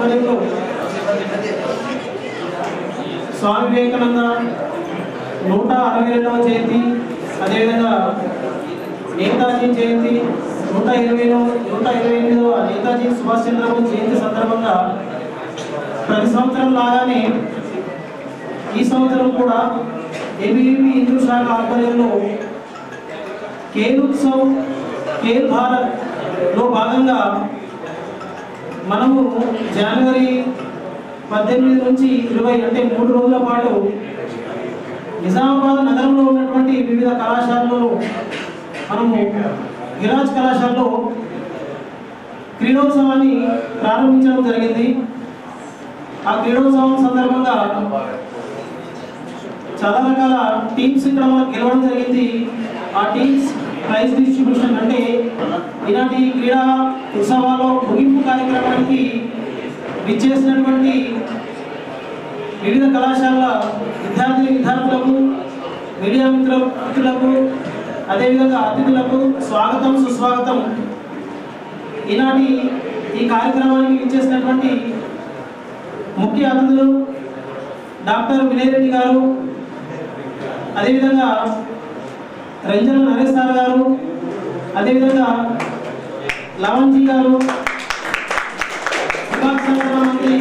ఆధ్వర్యంలో స్వామి వివేకానంద 162వ జయంతి, అదేవిధంగా నేతాజీ జయంతి 128వ నేతాజీ సుభాష్ చంద్రబోస్ జయంతి సందర్భంగా ప్రతి సంవత్సరం లాగానే ఈ సంవత్సరం కూడా ఏబీవీపీ హిందూ శాఖ ఆధ్వర్యంలో ఖేల్ ఉత్సవ్ ఖేల్ భారత్లో భాగంగా మనము జనవరి 18 నుంచి 20 అంటే 3 రోజుల పాటు నిజామాబాద్ నగరంలో ఉన్నటువంటి వివిధ కళాశాలలో మనము గిరాజ్ కళాశాలలో క్రీడోత్సవాన్ని ప్రారంభించడం జరిగింది. ఆ క్రీడోత్సవం సందర్భంగా చాలా రకాల టీమ్స్ ఇక్కడ మనకు గెలవడం జరిగింది. ఆ టీమ్స్ ప్రైజ్ డిస్ట్రిబ్యూషన్ అంటే ఇలాంటి క్రీడా ఉత్సవాల్లో ముగింపు కార్యక్రమానికి విచ్చేసినటువంటి వివిధ కళాశాలల విద్యార్థులకు, మీడియా మిత్రులకు, అదేవిధంగా అతిథులకు స్వాగతం సుస్వాగతం. ఈనాటి ఈ కార్యక్రమానికి విచ్చేసినటువంటి ముఖ్య అతిథులు డాక్టర్ వినయ్ రెడ్డి గారు, అదేవిధంగా రంజన నరేష్ సార్ గారు, అదేవిధంగా లవన్జీ గారు, విభాగ సంఘటన మంత్రి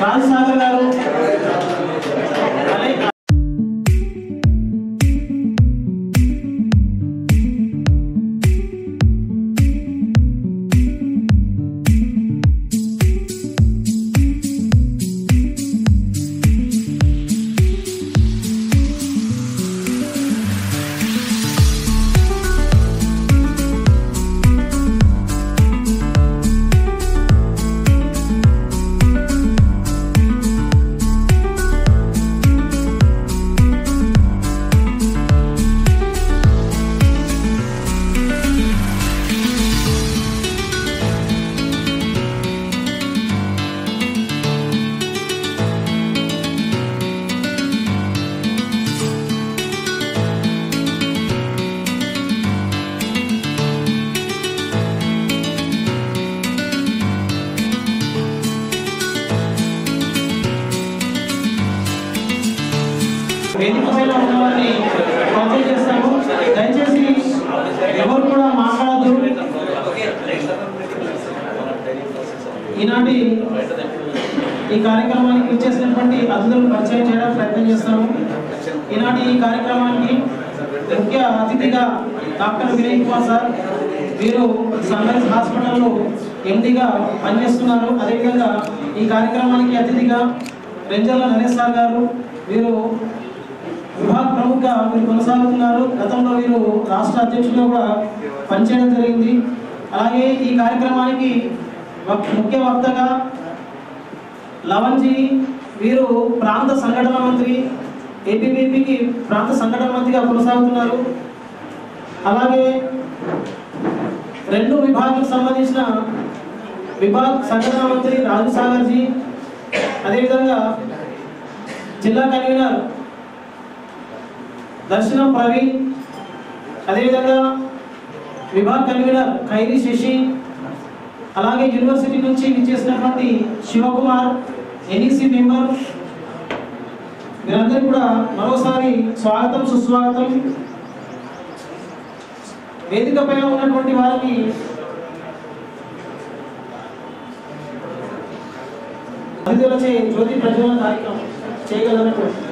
రాజసాగర్ గారు, వేదిక పైన ఉన్నవారిని పరిచయం చేస్తాము. దయచేసి ఎవరు కూడా మాట్లాడద్దు. ఈనాటి ఈ కార్యక్రమానికి ఇచ్చేసినటువంటి అతిథులను పరిచయం చేయడానికి ప్రయత్నం చేస్తాము. ఈనాటి ఈ కార్యక్రమానికి ముఖ్య అతిథిగా డాక్టర్ వినయ్ కుమార్ సార్, వీరు సన్రైజ్ హాస్పిటల్లో ఎండీగా పనిచేస్తున్నారు. అదేవిధంగా ఈ కార్యక్రమానికి అతిథిగా రంజల నరేష్ సార్ గారు, వీరు విభాగ ప్రముఖగా వీరు కొనసాగుతున్నారు. గతంలో వీరు రాష్ట్ర అధ్యక్షులుగా కూడా పనిచేయడం జరిగింది. అలాగే ఈ కార్యక్రమానికి ముఖ్య వక్తగా లవన్జీ, వీరు ప్రాంత సంఘటన మంత్రి, ఏబీవీపీకి ప్రాంత సంఘటన మంత్రిగా కొనసాగుతున్నారు. అలాగే 2 విభాగాలకు సంబంధించిన విభాగ సంఘటన మంత్రి రాజసాగర్ జీ, అదేవిధంగా జిల్లా కన్వీనర్ దర్శనం ప్రవీణ్, అదేవిధంగా విభాగ కన్వీనర్ ఖైరీ శశి, అలాగే యూనివర్సిటీ నుంచి విచ్చేసినటువంటి శివకుమార్, ఎన్ఈసి మెంబర్, వీరందరికీ కూడా మరోసారి స్వాగతం సుస్వాగతం. వేదిక పైన ఉన్నటువంటి వారికి అతిథులచే జ్యోతి ప్రజ్వలన కార్యక్రమం చేయగలనటువంటి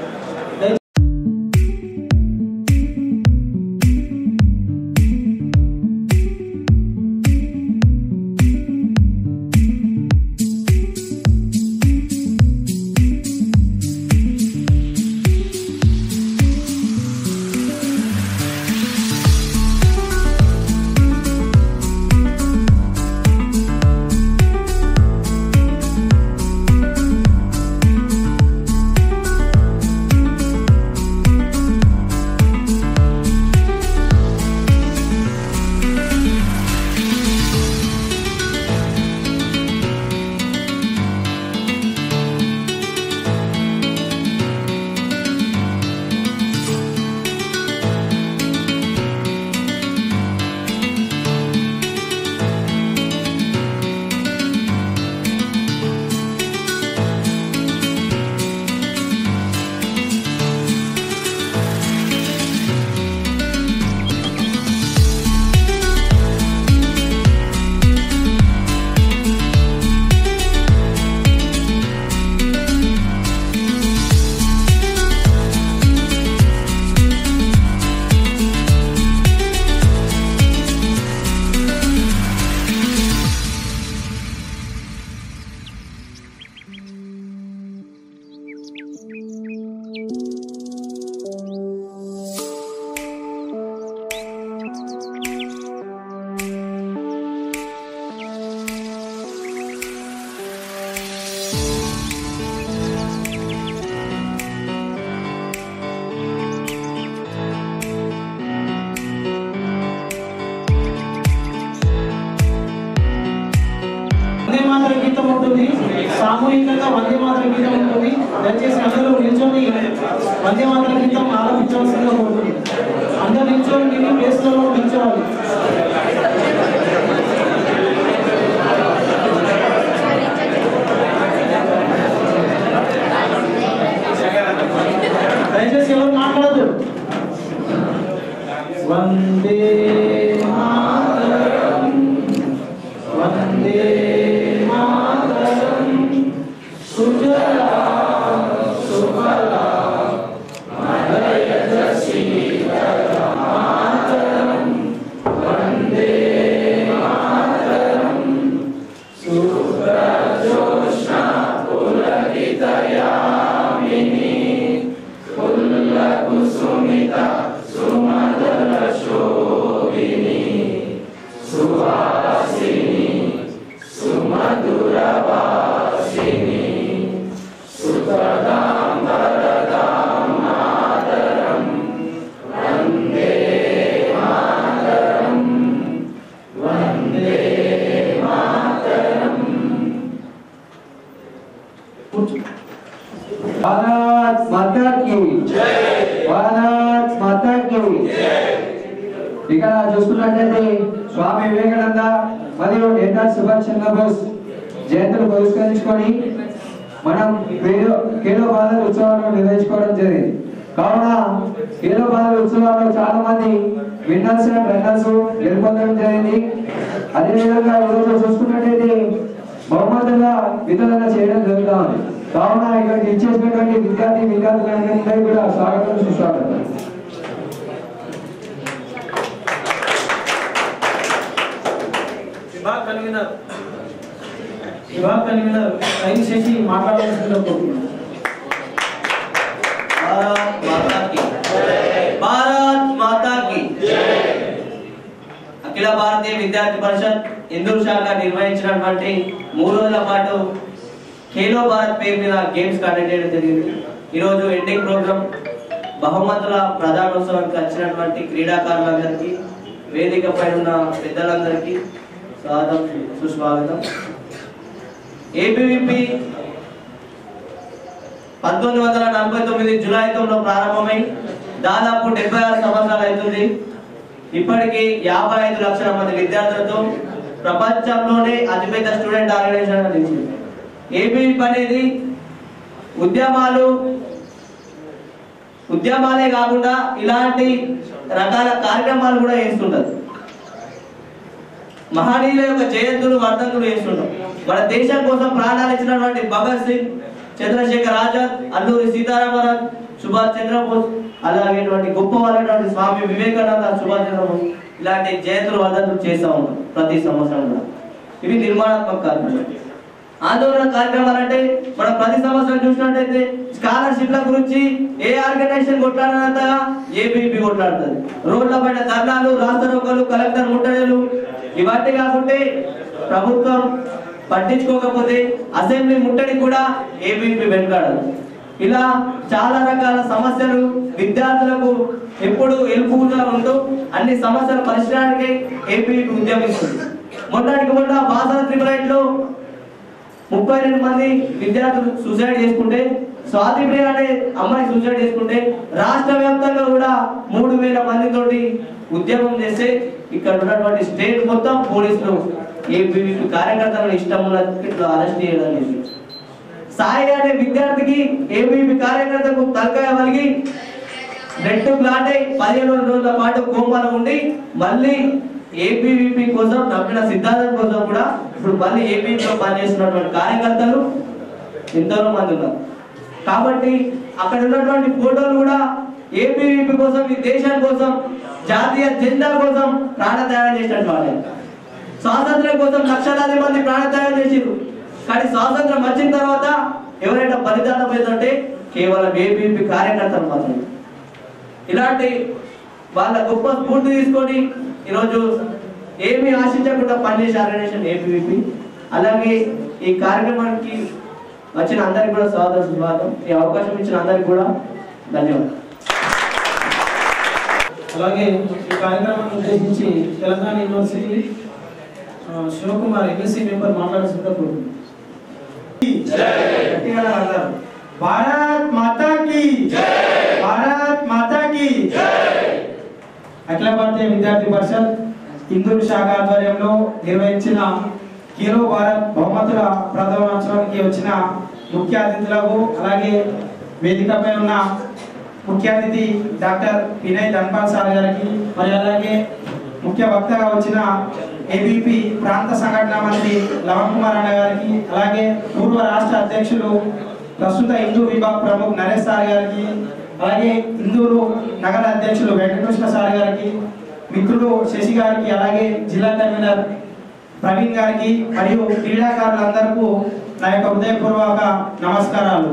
ఉంటుంది. సామూహికంగా వందే మాతరం గీతం ఉంటుంది. దయచేసి అందరూ నిల్చొని వందే మాతరం గీతం ఆలోచించవలసిందిగా కోరుతుంది. అందరూ నిల్చొని మీ ప్లేస్లలో నిల్చోవాలి. దయచేసి ఎవరు మాట్లాడదు. వందే మాతరం వందే మాతరం సుజలాం సుఫలాం మలయజశీతలాం మాతరం వందే మాతరం సుప్రజోష్ణ పులకితయామిని కుసుమిత సుమధుర శోభిని సువాసిని సుమధుర వాసిని సుప్రదాం వరదాం మాతరం వందే మాతరం వందే మాతరం. भारत माता की जय, भारत माता की जय. ఇక్కడ చూస్తున్నట్లయితే స్వామి వివేకానంద మరియు నేతాజీ సుభాష్ చంద్రబోస్ జయంతులు పురస్కరించుకొని మనం ఖేలో భారత్ ఉత్సవాలను నిర్వహించుకోవడం జరిగింది. కావున ఖేలో భారత్ ఉత్సవాల్లో చాలా మంది విన్నర్స్ అండ్ రన్నర్స్ గెలుపొందడం జరిగింది. అదేవిధంగా ఈరోజు చూసుకున్నట్లయితే బహుమతులుగా వితరణ చేయడం జరుగుతూ ఉంది. కావున ఇక్కడికి ఇచ్చేసినటువంటి విద్యార్థులందరికీ కూడా స్వాగతం సుస్వాగతం. విభాగ్ కన్వీనర్ రైలు చేసి మాట్లాడాల్సిందిగా కోరుతున్నాను. భారత్ మాతా కీ జై, భారత్ మాతా కీ జై. అఖిల భారతీయ విద్యార్థి పరిషత్ ఇందూర్ శాఖ నిర్వహించినటువంటి 3 రోజుల పాటు ఖేలో భారత్ పేరు మీద గేమ్స్ కండక్ట్ చేయడం జరిగింది. ఈరోజు ఎండింగ్ ప్రోగ్రామ్ బహుమతుల ప్రధానోత్సవానికి వచ్చినటువంటి క్రీడాకారులందరికీ, వేదిక పైన ఉన్న పెద్దలందరికీ స్వాగతం సుస్వాగతం. ఏబీవీపీ 1949 జూలై 9లో ప్రారంభమై దాదాపు 76 సంవత్సరాలు అవుతుంది. ఇప్పటికీ 55 లక్షల మంది విద్యార్థులతో ప్రపంచంలోనే అతిపెద్ద స్టూడెంట్ ఆర్గనైజేషన్ నిలిచింది. ఏబీవీపీ అనేది ఉద్యమాలే కాకుండా ఇలాంటి రకాల కార్యక్రమాలు కూడా చేస్తుంటారు. మహనీయుల యొక్క జయంతులు వర్ధంతులు చేస్తుంటాం. మన దేశం కోసం ప్రాణాలు ఇచ్చినటువంటి భగత్ సింగ్, చంద్రశేఖర్ ఆజాద్, అల్లూరి సీతారామరాజు, సుభాష్ చంద్రబోస్, అలాగే గొప్ప వాళ్ళటువంటి స్వామి వివేకానంద, సుభాష్ చంద్రబోస్ ఇలాంటి జయంతులు వర్ధంతులు చేస్తూ ఉంటాం ప్రతి సంవత్సరం కూడా. ఇవి నిర్మాణాత్మక కార్యక్రమాలు. ఆందోళన కార్యక్రమాలు అంటే మనం ప్రతి సంవత్సరం చూసినట్టయితే స్కాలర్షిప్ల గురించి ఏ ఆర్గనైజేషన్ కొట్లాడినంతగా ఏబీవీపీ కొట్లాడుతుంది. రోడ్ల పైన ధర్నాలు, రాస్తారోకోలు, కలెక్టర్ ముట్టడిలు ఇవన్నీ కాకుంటే ప్రభుత్వం పట్టించుకోకపోతే అసెంబ్లీ ముట్టడి కూడా ఏబీవీపీ వెనుకాడదు. ఇలా చాలా రకాల సమస్యలు విద్యార్థులకు ఎప్పుడు హెల్ప్ఫుల్గా ఉంటూ అన్ని సమస్యల పరిష్కారానికి ఏబీవీపీ ఉద్యమిస్తుంది. మొన్నటికి మొన్న బాసర 888లో 32 మంది విద్యార్థులు సూసైడ్ చేసుకుంటే, స్వాతిప్రియ అనే అమ్మాయి సూసైడ్ చేసుకుంటే రాష్ట్ర వ్యాప్తంగా కూడా 3000 మందితోటి ఉద్యమం చేస్తే ఇక్కడ ఉన్నటువంటి స్టేట్ మొత్తం పోలీసులు ఏబీవీపీ కార్యకర్తలను ఇష్టం ఉన్నట్లు అరెస్ట్ చేయడం జరిగింది. సాయి అనే విద్యార్థికి ఏబీవీపీ కార్యకర్తకు తలకాయ వలిగి నెట్ బ్లాట్ అయి 15 రోజుల పాటు కోమాలో ఉండి మళ్ళీ ఏబీవీపీ కోసం నమ్మిన సిద్ధాంతం కోసం కూడా ఇప్పుడు మళ్ళీ ఏబీవీపీలో పనిచేస్తున్నటువంటి కార్యకర్తలు ఎంతో మంది ఉన్నారు. కాబట్టి అక్కడ ఉన్నటువంటి ఫోటోలు కూడా ఏబీవీపీ కోసం, ఈ దేశం కోసం, జాతీయ జెండా కోసం ప్రాణత్యాగం చేసినట్టు వాళ్ళే. స్వాతంత్ర్యం కోసం లక్షలాది మంది ప్రాణత్యాగం చేసిరు. కానీ స్వాతంత్రం వచ్చిన తర్వాత ఎవరైనా బలిదానం ఏంటంటే కేవలం ఏబీవీపీ కార్యకర్తలు మాత్రమే. ఇలాంటి వాళ్ళ గొప్ప స్ఫూర్తి తీసుకొని ఈరోజు ఏమీ ఆశించకుండా పనిచేసే ఆర్గనైజేషన్ ఏబీవీపీ. అలాగే ఈ కార్యక్రమానికి వచ్చిన అందరికి కూడా స్వాగతం. ఈ అవకాశం ఇచ్చిన అందరికి కూడా ధన్యవాదాలు. అలాగే ఈ కార్యక్రమాన్ని ఉద్దేశించి Telangana university Shivakumar MSc member మాట్లాడాల్సిందిగా కోరుతున్నాను. గట్టిగా అందరూ భారత్ మాతా కీ భారత్ మాతా కీ. అఖిల భారతీయ విద్యార్థి పరిషత్ ఇందూరు శాఖ ఆధ్వర్యంలో నిర్వహించిన ఖేలో భారత్ బహుమతుల ప్రధానోత్సవానికి వచ్చిన ముఖ్య అతిథులకు, అలాగే వేదికపై ఉన్న ముఖ్య అతిథి డాక్టర్ వినయ్ ధన్పాల్ సార్ గారికి, మరి అలాగే ముఖ్య వక్తగా వచ్చిన ఏబీపీ ప్రాంత సంఘటన మంత్రి లవణ్ కుమార్ అన్న గారికి, అలాగే పూర్వ రాష్ట్ర అధ్యక్షులు ప్రస్తుత హిందూ విభాగ ప్రముఖ్ నరేష్ సార్ గారికి, అలాగే ఇందూరు నగర అధ్యక్షులు వెంకటకృష్ణ సార్ గారికి, మిత్రుడు శశి గారికి, అలాగే జిల్లా కన్వీనర్ ప్రవీణ్ గారికి మరియు క్రీడాకారులందరికీ నా యొక్క హృదయపూర్వక నమస్కారాలు.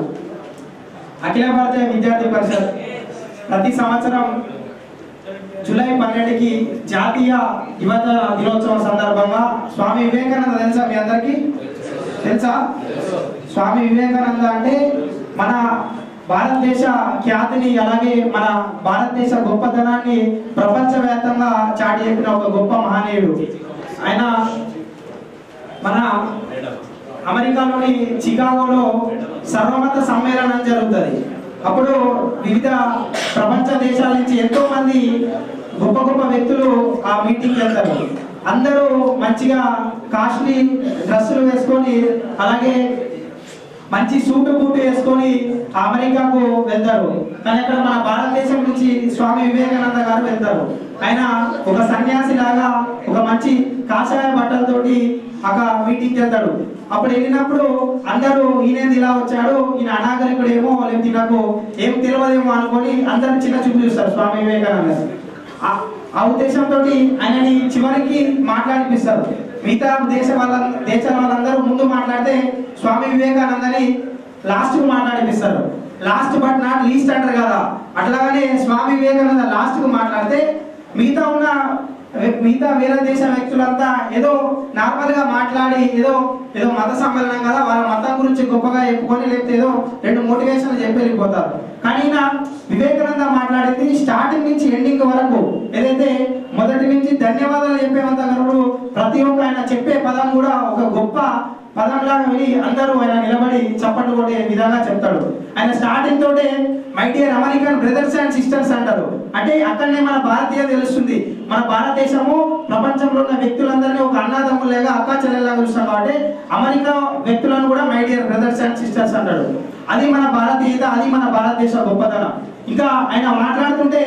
అఖిల భారతీయ విద్యార్థి పరిషత్ ప్రతి సంవత్సరం జూలై 12కి జాతీయ యువత దినోత్సవం సందర్భంగా స్వామి వివేకానంద తెలుసా మీ అందరికీ? తెలుసా? స్వామి వివేకానంద అంటే మన భారతదేశ ఖ్యాతిని, అలాగే మన భారతదేశ గొప్పతనాన్ని ప్రపంచవ్యాప్తంగా చాటి చెప్పిన ఒక గొప్ప మహనీయుడు. ఆయన మన అమెరికాలోని చికాగోలో సర్వమత సమ్మేళనం జరుగుతుంది. అప్పుడు వివిధ ప్రపంచ దేశాల నుంచి ఎంతో మంది గొప్ప గొప్ప వ్యక్తులు ఆ మీటింగ్కి వెళ్తారు. అందరూ మంచిగా కాస్ట్లీ డ్రెస్సులు వేసుకొని, అలాగే మంచి సూటు బూటు వేసుకొని అమెరికాకు వెళ్తారు. కానీ అక్కడ మన భారతదేశం నుంచి స్వామి వివేకానంద గారు వెళ్తారు. ఆయన ఒక సన్యాసి లాగా ఒక మంచి కాషాయ బట్టలతోటి అక్కడ మీటింగ్కి వెళ్తాడు. అప్పుడు వెళ్ళినప్పుడు అందరూ ఈయన ఇలా వచ్చాడు, ఈయన అనాగరికుడేమో, లేకపోతే నాకు ఏం తెలియదేమో అనుకొని అందరూ చిన్న చూపు చూస్తారు స్వామి వివేకానంద. ఆ ఉద్దేశంతో ఆయనని చివరికి మాట్లాడిపిస్తారు. మిగతా దేశాల వాళ్ళందరూ ముందు మాట్లాడితే స్వామి వివేకానందని లాస్ట్ కు మాట్లాడిపిస్తారు. లాస్ట్ బట్ నాట్ లీస్ట్ అంటారు కదా, అట్లాగానే స్వామి వివేకానంద లాస్ట్ కు మాట్లాడితే మిగతా వేరే దేశ వ్యక్తులంతా ఏదో నార్మల్ గా మాట్లాడి ఏదో మత సమ్మేళనం కదా, వాళ్ళ మతం గురించి గొప్పగా చెప్పుకొని, లేకపోతే ఏదో 2 మోటివేషన్ చెప్పి వెళ్ళిపోతారు. కానీ వివేకానంద మాట్లాడింది స్టార్టింగ్ నుంచి ఎండింగ్ వరకు, ఏదైతే మొదటి నుంచి ధన్యవాదాలు చెప్పేంత వరకు ప్రతి ఒక్క ఆయన చెప్పే పదం కూడా ఒక గొప్ప పదంలాగా వెళ్ళి అందరూ ఆయన నిలబడి చప్పట్లు కొట్టే విధంగా చెప్తాడు. ఆయన స్టార్టింగ్ తోటే my dear American brothers and sisters అంటారు. అంటే అక్కడనే మన భారతీయ తెలుస్తుంది. మన భారతదేశము ప్రపంచంలో ఉన్న వ్యక్తులందరినీ ఒక అన్నదమ్ములేగా అక్కా చెల్లెల్లాగా చూస్తాం. కాబట్టి అమెరికా వ్యక్తులను కూడా my dear brothers and sisters అంటాడు. అది మన భారతీయత, అది మన భారతదేశ గొప్పతనం. ఇంకా ఆయన మాట్లాడుతుంటే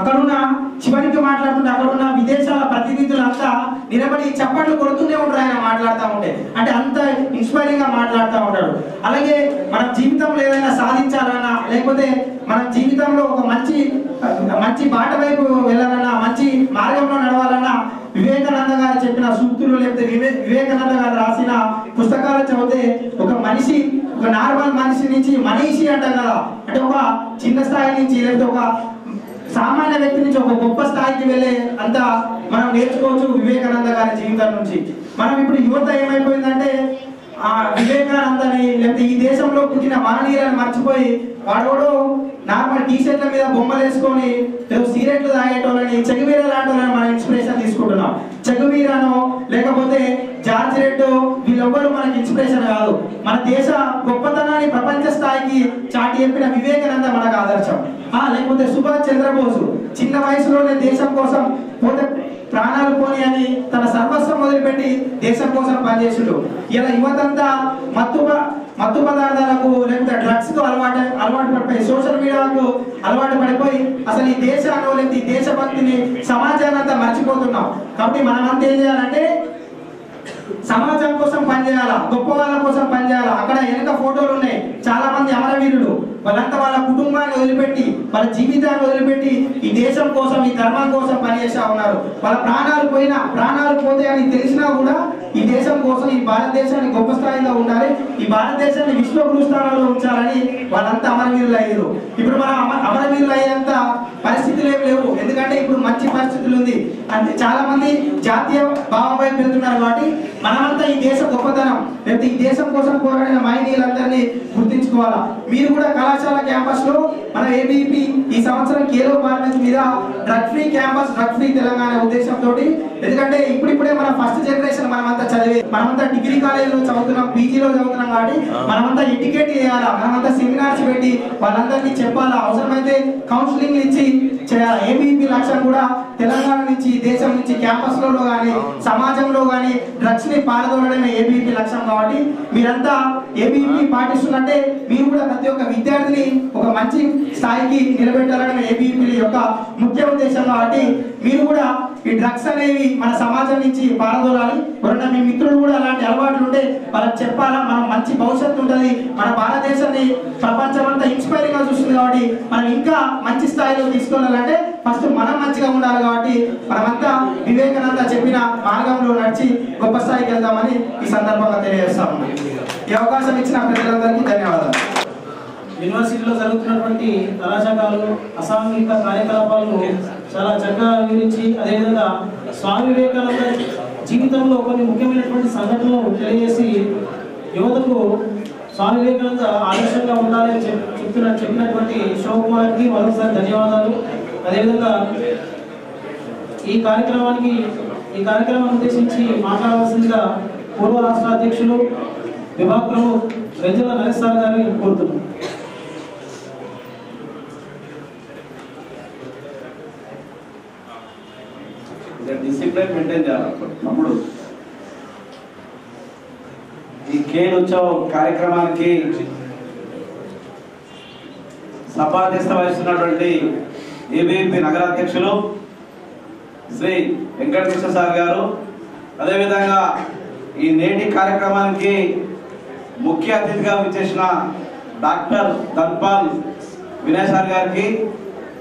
అక్కడున్న చివరికి మాట్లాడుతుంటే అక్కడున్న విదేశాల ప్రతినిధులంతా నిలబడి చప్పట్లు కొడుతూనే ఉంటారు ఆయన మాట్లాడుతూ ఉంటే. అంటే అంత ఇన్స్పైరింగ్ గా మాట్లాడుతూ ఉంటాడు. అలాగే మన జీవితంలో ఏదైనా సాధించాలన్నా, లేకపోతే మన జీవితంలో ఒక మంచి బాట వైపు వెళ్ళాలన్నా, మంచి మార్గంలో నడవాలన్నా వివేకానంద గారు చెప్పిన సూక్తులు, లేకపోతే వివేకానంద గారు రాసిన పుస్తకాలు చదివితే ఒక నార్మల్ మనిషి నుంచి మనీషి అంటాం కదా, అంటే ఒక చిన్న స్థాయి నుంచి లేకపోతే ఒక సామాన్య వ్యక్తి నుంచి ఒక గొప్ప స్థాయికి వెళ్ళే అంత మనం నేర్చుకోవచ్చు వివేకానంద గారి జీవితం నుంచి. మనం ఇప్పుడు యువత ఏమైపోయిందంటే వివేకానందని లేకపోతే ఈ దేశంలో పుట్టిన మహనీయులను మర్చిపోయి వాడోడు నార్మల్ టీషర్ట్ల మీద బొమ్మలు వేసుకొని సిగరెట్లు తాగేటోళ్ళని, చెగువీర లాంటి వాళ్ళని మనం ఇన్స్పిరేషన్ తీసుకుంటున్నాం. చెగువీరనో లేకపోతే జార్జ్ రెడ్డో వీళ్ళెవ్వరూ మనకి ఇన్స్పిరేషన్ కాదు. మన దేశ గొప్పతనాన్ని ప్రపంచ స్థాయికి చాటి చెప్పిన వివేకానంద మనకు ఆదర్శం. లేకపోతే సుభాష్ చంద్రబోసు చిన్న వయసులోనే దేశం కోసం పోతే ప్రాణాలు పోని అని తన సర్వస్వం వదిలిపెట్టి దేశం కోసం పనిచేసిండు. ఇలా యువతంతా మత్తు పదార్థాలకు లేకపోతే డ్రగ్స్ కు అలవాటు పడిపోయి, సోషల్ మీడియాకు అలవాటు పడిపోయి అసలు ఈ దేశాన్ని లేకపోతే ఈ దేశభక్తిని సమాజాన్ని అంతా మర్చిపోతున్నాం. కాబట్టి మనం అంతా ఏం చేయాలంటే సమాజం కోసం పనిచేయాలా, గొప్ప వాళ్ళ కోసం పనిచేయాలా. అక్కడ వెనక ఫోటోలు ఉన్నాయి, చాలా మంది అమరవీరులు. వాళ్ళంతా వాళ్ళ కుటుంబాన్ని వదిలిపెట్టి, వాళ్ళ జీవితాన్ని వదిలిపెట్టి ఈ దేశం కోసం, ఈ ధర్మం కోసం పనిచేస్తా ఉన్నారు. వాళ్ళ ప్రాణాలు పోతే అని తెలిసినా కూడా ఈ దేశం కోసం, ఈ భారతదేశాన్ని గొప్ప స్థాయిలో ఉండాలి, ఈ భారతదేశాన్ని విశ్వగురు స్థానంలో ఉంచాలని వాళ్ళంతా అమరవీరులు అయ్యారు. ఇప్పుడు మనం అమరవీరులు అయ్యేంత పరిస్థితులు ఏమి లేవు. ఎందుకంటే ఇప్పుడు మంచి పరిస్థితులు ఉంది. అంటే చాలా మంది జాతీయ భావం వైపు వెళ్తున్నారు. కాబట్టి మనమంతా ఈ దేశ గొప్పతనం లేకపోతే ఈ దేశం కోసం పోరాడిన మహనీయులందరినీ గుర్తించుకోవాలా. మీరు కూడా కళాశాల క్యాంపస్ లో మన ఏబీపీ ఈ సంవత్సరం ఖేలో భారత్ మీద drug free campus, drug free Telangana ఉద్దేశంతో, ఎందుకంటే ఇప్పుడిప్పుడే మన ఫస్ట్ జనరేషన్ మనం మనమంతా చదివే, మనమంతా డిగ్రీ కాలేజీలో చదువుతున్నాం, పీజీలో చదువుతున్నాం కాబట్టి మనమంతా ఎడ్యుకేట్ చేయాలా, మనమంతా సెమినార్స్ పెట్టి వాళ్ళందరినీ చెప్పాలా, అవసరమైతే కౌన్సిలింగ్ ఇచ్చి చేయాలి. ఏబీపీ లక్ష్యం కూడా తెలంగాణ నుంచి, దేశం నుంచి క్యాంపస్లో కానీ సమాజంలో కానీ డ్రగ్స్ ని పారదోలడమే ఏబీపీ లక్ష్యం. కాబట్టి మీరంతా ఏబీపీ పాటిస్తున్నట్టే మీరు కూడా ప్రతి ఒక్క విద్యార్థిని ఒక మంచి స్థాయికి నిలబెట్టాలనే ఏబీపీ యొక్క ముఖ్య ఉద్దేశం. కాబట్టి మీరు కూడా ఈ డ్రగ్స్ అనేవి మన సమాజం నుంచి పారదోలాలి. ఎవరన్నా మీ మిత్రులు కూడా అలాంటి అలవాట్లు ఉంటే వాళ్ళకి చెప్పాలా, మనం మంచి భవిష్యత్తు ఉంటుంది, మన భారతదేశాన్ని ప్రపంచం అంతా ఇన్స్పైరింగ్ గా చూస్తుంది. కాబట్టి మనం ఇంకా మంచి స్థాయిలో తీసుకెళ్ళాలంటే ఫస్ట్ మనం మంచిగా ఉండాలి. కాబట్టి మనమంతా వివేకానంద చెప్పిన మార్గంలో నడిచి గొప్ప స్థాయికి వెళ్దామని ఈ సందర్భంగా తెలియజేస్తాము. ఈ అవకాశం ఇచ్చిన ప్రజలందరికీ ధన్యవాదాలు. యూనివర్సిటీలో జరుగుతున్నటువంటి అరాచకాలు, అసాంఘిక కార్యకలాపాలను చాలా చక్కగా వివరించి, అదేవిధంగా స్వామి వివేకానంద జీవితంలో కొన్ని ముఖ్యమైనటువంటి సంఘటనలు తెలియజేసి యువతకు స్వామి వివేకానంద ఆదర్శంగా ఉండాలని చెప్పినటువంటి శివకుమార్కి మరొకసారి ధన్యవాదాలు. అదేవిధంగా ఈ కార్యక్రమాన్ని ఉద్దేశించి మాట్లాడవలసిందిగా పూర్వ రాష్ట్ర అధ్యక్షులు విభాగ ప్రముఖ్ వెంజల నరేష్ సార్ గారిని కోరుతున్నాం. డిసిప్లిన్ మెయింటైన్ చేయాలి. తమ్ముడు, ఈ ఖేల్ ఉత్సవ్ కార్యక్రమానికి సభాధ్యక్షత వహిస్తున్నటువంటి ఏబీపీ నగరాధ్యక్షులు శ్రీ వెంకటకృష్ణ సార్ గారు, అదేవిధంగా ఈ నేటి కార్యక్రమానికి ముఖ్య అతిథిగా విచ్చేసిన డాక్టర్ ధన్పాల్ వినయ్ సార్ గారికి,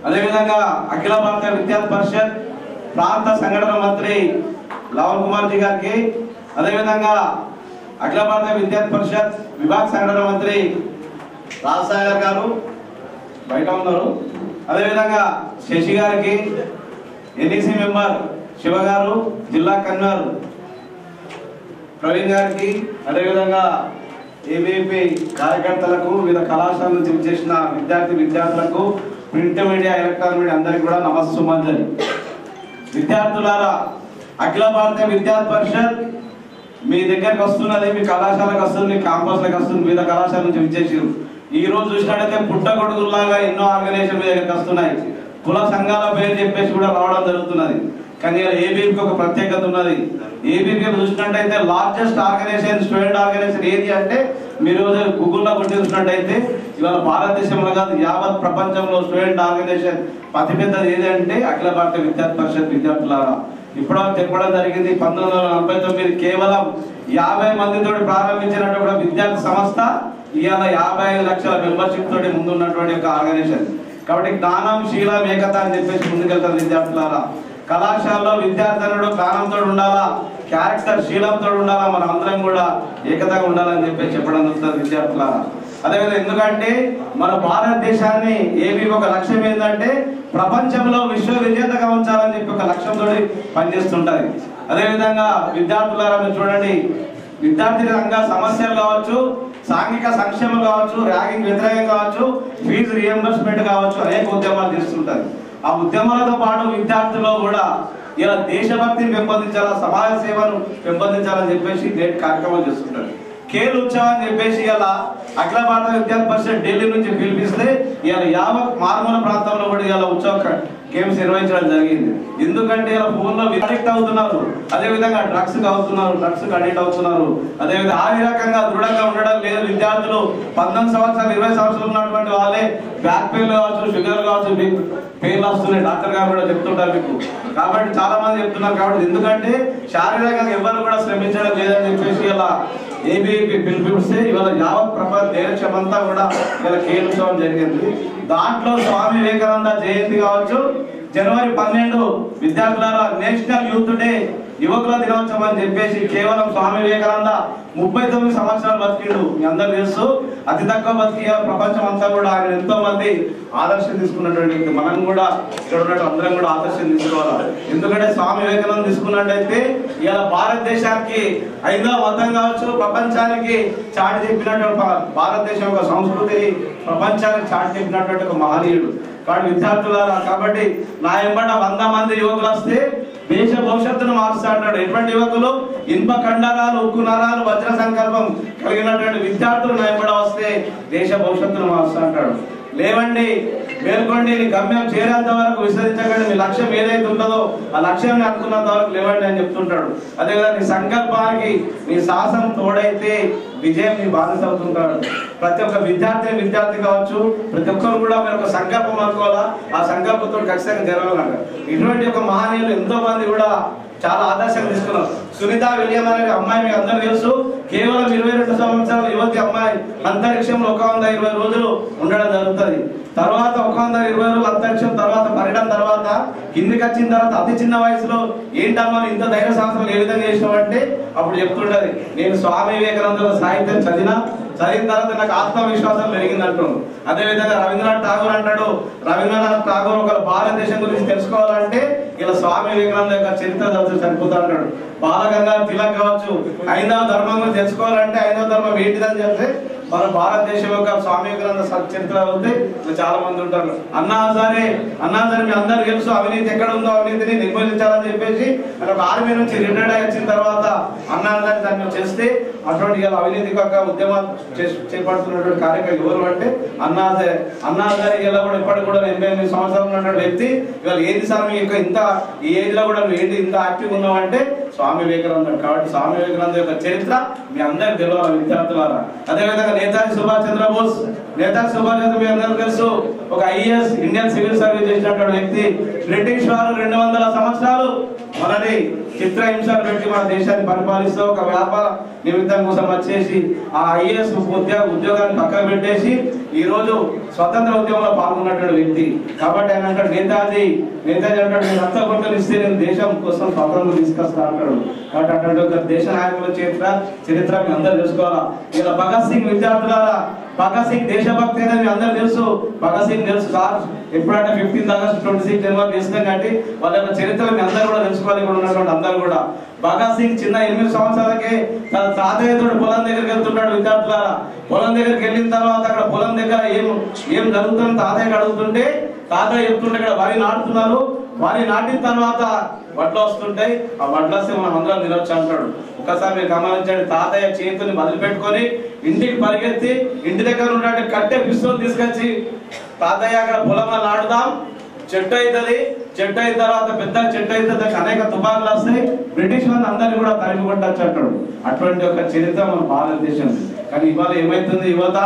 అదేవిధంగా అఖిల భారత విద్యార్థి పరిషత్ ప్రాంత సంఘటన మంత్రి లవన్ కుమార్ జీ గారికి, అదేవిధంగా అఖిల భారత విద్యార్థి పరిషత్ విభాగ సంఘటన మంత్రి రాజసాగర్ గారు బయట ఉన్నారు, అదేవిధంగా శశి గారికి, ఎన్ఈసి మెంబర్ శివ గారు, జిల్లా కన్వీనర్ ప్రవీణ్ గారికి, అదేవిధంగా ఏబీపీ కార్యకర్తలకు, వివిధ కళాశాల నుంచి చేసిన విద్యార్థులకు, ప్రింట్ మీడియా, ఎలక్ట్రానిక్ మీడియా అందరికీ కూడా నమస్సుమంజలి. విద్యార్థులారా, అఖిల భారత విద్యార్థి పరిషత్ మీ దగ్గరికి వస్తున్నది, మీ కళాశాలకు వస్తుంది, మీ క్యాంపస్లకు వస్తుంది, వివిధ కళాశాల నుంచి విచ్చేసారు. ఈ రోజు చూసినట్టయితే పుట్టగొడుగుల్లాగా ఎన్నో ఆర్గనైజేషన్ మీ దగ్గరికి వస్తున్నాయి. కుల సంఘాల పేరు చెప్పేసి కూడా రావడం జరుగుతున్నది. కానీ ఏబీపీకి ఒక ప్రత్యేకత ఉన్నది. ఏబీపీ చూసినట్టయితే లార్జెస్ట్ ఆర్గనైజేషన్, స్టూడెంట్ ఆర్గనైజేషన్ ఏది అంటే, మీరు గూగుల్లో కొట్టి చూసినట్టయితే ఇవాళ భారతదేశంలో కాదు యావత్ ప్రపంచంలో స్టూడెంట్ ఆర్గనైజేషన్ అతిపెద్దది ఏది అంటే అఖిల భారత విద్యార్థి పరిషత్. విద్యార్థులారా, ఇప్పటివరకు చెప్పడం జరిగింది, 1949 కేవలం 50 మందితో ప్రారంభించినటువంటి విద్యార్థి సంస్థ ఇవాళ 55 లక్షల మెంబర్షిప్ తోటి ముందున్నటువంటి ఒక ఆర్గనైజేషన్. కాబట్టి జ్ఞానం, శీలం, ఏకత అని చెప్పేసి ముందుకెళ్తారు విద్యార్థులారా. కళాశాలలో విద్యార్థులు జ్ఞానంతో ఉండాలా, క్యారెక్టర్ శీలంతో ఉండాలా, మనం అందరం కూడా ఏకతగా ఉండాలని చెప్పి చెప్పడం జరుగుతుంది విద్యార్థులారా. అదేవిధంగా ఎందుకంటే మన భారతదేశాన్ని ఏబీ ఒక లక్ష్యం ఏంటంటే ప్రపంచంలో విశ్వ విజేతగా ఉంచాలని చెప్పి ఒక లక్ష్యంతో పనిచేస్తుంటది. అదేవిధంగా విద్యార్థులారా, మీరు చూడండి, విద్యార్థి రంగ సమస్యలు కావచ్చు, సాంఘిక సంక్షేమం కావచ్చు, ర్యాగింగ్ వ్యతిరేకం కావచ్చు, ఫీజు రియంబర్స్మెంట్ కావచ్చు, అనేక ఉద్యమాలు చేస్తుంటారు. ఆ ఉద్యమాలతో పాటు విద్యార్థుల్లో కూడా ఇలా దేశభక్తిని పెంపొందించాలా, సమాజ సేవను పెంపొందించాలని చెప్పేసి నేటి కార్యక్రమాలు చేస్తుంటారు. ఖేల్ ఉత్సవం అని చెప్పేసి ఇలా అఖిల భారత విద్యార్థి పరిషత్ ఢిల్లీ నుంచి పిలిపిస్తే ఇలా యావత్ మారుమూల ప్రాంతంలో కూడా ఇలా ఉత్సవ గేమ్స్ నిర్వహించడం జరిగింది. ఎందుకంటే ఇలా ఫోన్లో అడిక్ట్ అవుతున్నారు, అదేవిధంగా డ్రగ్స్ అడిక్ట్ అవుతున్నారు. అదేవిధంగా ఆ రకంగా దృఢంగా ఉండడం లేదు. విద్యార్థులు 19 సంవత్సరాలు 20 సంవత్సరాలు ఉన్నటువంటి వాళ్ళే బ్యాక్ పెయిన్ కావచ్చు, షుగర్ కావచ్చు, పెయిన్ వస్తున్నాయి. డాక్టర్ గారు కూడా చెప్తుంటారు మీకు. కాబట్టి చాలా మంది చెప్తున్నారు. కాబట్టి ఎందుకంటే శారీరకంగా ఎవరు కూడా శ్రమించడం లేదని చెప్పేసి ఇలా ఏబీపీ పిలిపిస్తే ఇవాళ యావత్ ప్రపంచ దేశమంతా కూడా ఇలా ఖేల్ ఉత్సవం జరిగింది. దాంట్లో స్వామి వివేకానంద జయంతి కావచ్చు, జనవరి 12 విద్యార్థులారా నేషనల్ యూత్ డే, యువకుల దినోత్సవం అని చెప్పేసి కేవలం స్వామి వివేకానంద 39 సంవత్సరాలు బతికిండు. మీ అందరూ తెలుసు, అతి తక్కువ బతికి ప్రపంచం అంతా కూడా ఆయన ఎంతో మంది ఆదర్శం తీసుకున్నటువంటి మనం కూడా ఇక్కడ ఉన్నట్టు అందరం కూడా ఆదర్శం తీసుకోవాలి. ఎందుకంటే స్వామి వివేకానంద తీసుకున్నట్టయితే ఇలా భారతదేశానికి 5వ మతం కావచ్చు, ప్రపంచానికి చాటి చెప్పినటువంటి భారతదేశం యొక్క సంస్కృతిని ప్రపంచానికి చాటి చెప్పినటువంటి ఒక మహనీయుడు. కాబట్టి విద్యార్థులారా, కాబట్టి నా ఎంబట 100 మంది యువకులు వస్తే దేశ భవిష్యత్తును మారుస్తా అంటాడు. ఎటువంటి యువకులు ఇనుప కండరాలు, ఉక్కు నరాలు, వజ్ర సంకల్పం కలిగినటువంటి విద్యార్థులు నయబడ వస్తే దేశ భవిష్యత్తును మారుస్తా అంటాడు. లేవండి, మేల్కోండి, నీ గమ్యం చేరేంత వరకు విశ్వసించకండి. మీ లక్ష్యం ఏదైతే ఉంటుందో ఆ లక్ష్యాన్ని అనుకున్నంత వరకు లేవండి అని చెప్తుంటాడు. అదేవిధంగా నీ సంకల్పానికి నీ సాహసం తోడైతే విజయం నీ బాధ్యత అవుతుంటాడు. ప్రతి ఒక్క విద్యార్థి కావచ్చు, ప్రతి ఒక్కరు కూడా మీరు ఒక సంకల్పం అనుకోవాలా, ఆ సంకల్పంతో ఖచ్చితంగా జరగాలంట. ఇటువంటి ఒక మహనీయులు ఎంతో మంది కూడా చాలా ఆదర్శంగా తీసుకున్నారు. సునీత విలియం అనే అమ్మాయి మీకు అందరూ తెలుసు. కేవలం 22 సంవత్సరాల యువతి అమ్మాయి అంతరిక్షంలో 120 రోజులు ఉండడం జరుగుతుంది. తర్వాత 120 రోజులు అంతరిక్షం తర్వాత పర్యటన తర్వాత కిందికి వచ్చిన తర్వాత అతి చిన్న వయసులో ఏంటమ్మా ఇంత ధైర్య సాహసం ఏ విధంగా చేసినావంటే అప్పుడు చెప్తుంటది, నేను స్వామి వివేకానంద సాహిత్యం చదివిన తర్వాత నాకు ఆత్మవిశ్వాసం పెరిగిందంటాడు. అదేవిధంగా రవీంద్రనాథ్ ఠాగూర్ అంటాడు, రవీంద్రనాథ్ ఠాగూర్ ఒక భారతదేశం గురించి తెలుసుకోవాలంటే ఇలా స్వామి వివేకానంద యొక్క చరిత్ర చదువుతూ సరిపోతా అంటాడు. బాలగంగాధర్ తిలక్ కావచ్చు, ఐదవ ధర్మం గురించి తెలుసుకోవాలంటే ఐదవ ధర్మం ఏంటిదని చెప్తే మన భారతదేశం యొక్క స్వామి వివేకానంద చరిత్ర చదివితే చాలా మంది ఉంటారు. అన్నా హజారే మీ అందరూ తెలుసు, అవినీతి ఎక్కడ ఉందో అవినీతిని నిర్మూలించాలని చెప్పేసి ఒక ఆర్మీ నుంచి రిటైర్డ్ అయి వచ్చిన తర్వాత అన్నా హజారే దాన్ని చేస్తే అటువంటి అవినీతి యొక్క ఉద్యమాలు చేపడుతున్నటువంటి కార్యక్రమం ఎవరు అంటే అన్నా హజారే ఇలా కూడా ఇప్పటికి కూడా 88 సంవత్సరాలు ఉన్నటువంటి వ్యక్తి ఇవాళ ఏంటి సార్ మీ యొక్క ఇంత ఈ ఏజ్ లో కూడా నువ్వు ఏంటి ఇంత యాక్టివ్ ఉన్నావు అంటే స్వామి వివేకానంద. కాబట్టి స్వామి వివేకానంద యొక్క చరిత్ర మీ అందరికి తెలియాలి విద్యార్థులారా. అదేవిధంగా నేతాజీ సుభాష్ చంద్రబోస్ మీ అందరూ తెలుసు, ఒక ఐఏఎస్ ఇండియన్ సివిల్ సర్వీస్ చేసినటువంటి వ్యక్తి. బ్రిటిష్ వారు 200 సంవత్సరాలు మనని చిత్రహింసలు పెట్టి మన దేశాన్ని పరిపాలిస్తూ ఒక వ్యాపార నిమిత్తం కోసం వచ్చేసి ఆ ఐఏఎస్ ఉద్యోగాన్ని పక్కన పెట్టేసి ఈ రోజు స్వతంత్ర ఉద్యమంలో పాల్గొన్నటువంటి వ్యక్తి. కాబట్టి ఆయన అంటాడు నేతాజీ అంటాడు, నేను రక్త కొట్టలు ఇస్తే నేను దేశం కోసం స్వతంత్రం తీసుకొస్తా అంటాడు. కాబట్టి అటువంటి ఒక దేశ నాయకుల చరిత్ర మీ అందరూ తెలుసుకోవాలా. ఇలా భగత్ సింగ్ విద్యార్థులారా, భగత్ సింగ్ దేశభక్తి అనేది మీ అందరూ తెలుసు. భగత్ సింగ్ తెలుసు సార్, ఎప్పుడంటే 15 ఆగస్టు 26 జనవరి చేస్తాం కాబట్టి వాళ్ళ యొక్క చరిత్ర మీ అందరూ కూడా తెలుసుకోవాలి. ఇక్కడ ఉన్నటువంటి అందరూ కూడా భగత్ సింగ్ చిన్న 8 సంవత్సరాలకే తన తాతయ్యతో పొలం దగ్గరికి వెళ్తుంటాడు. విద్యార్థులారా, పొలం దగ్గరికి వెళ్ళిన తర్వాత అక్కడ పొలం దగ్గర ఏం జరుగుతుందని తాతయ్యకి అడుగుతుంటే తాతయ్య చెప్తుంటే ఇక్కడ వరి నాటుతున్నారు, వరి నాటిన తర్వాత వడ్లు వస్తుంటాయి, ఆ వడ్లు వస్తే మనం అందరం తినొచ్చు అంటాడు. ఒకసారి మీరు గమనించండి, తాతయ్య చేతుని వదిలిపెట్టుకొని ఇంటికి పరిగెత్తి ఇంటి దగ్గర ఉన్నట్టు కట్టె పిస్తోల్ తీసుకొచ్చి తాతయ్య అక్కడ పొలంలో నాటుదాం, చెట్టు అవుతుంది, చెట్టు అయిన తర్వాత పెద్ద చెట్టు అయితే అనేక తుపాకులు వస్తాయి, బ్రిటిష్ వాళ్ళు అందరినీ కూడా తరిమి కొట్టచ్చు అంటాడు. అటువంటి ఒక చరిత్ర మన భారతదేశం. కానీ ఇవాళ ఏమైతుంది, యువత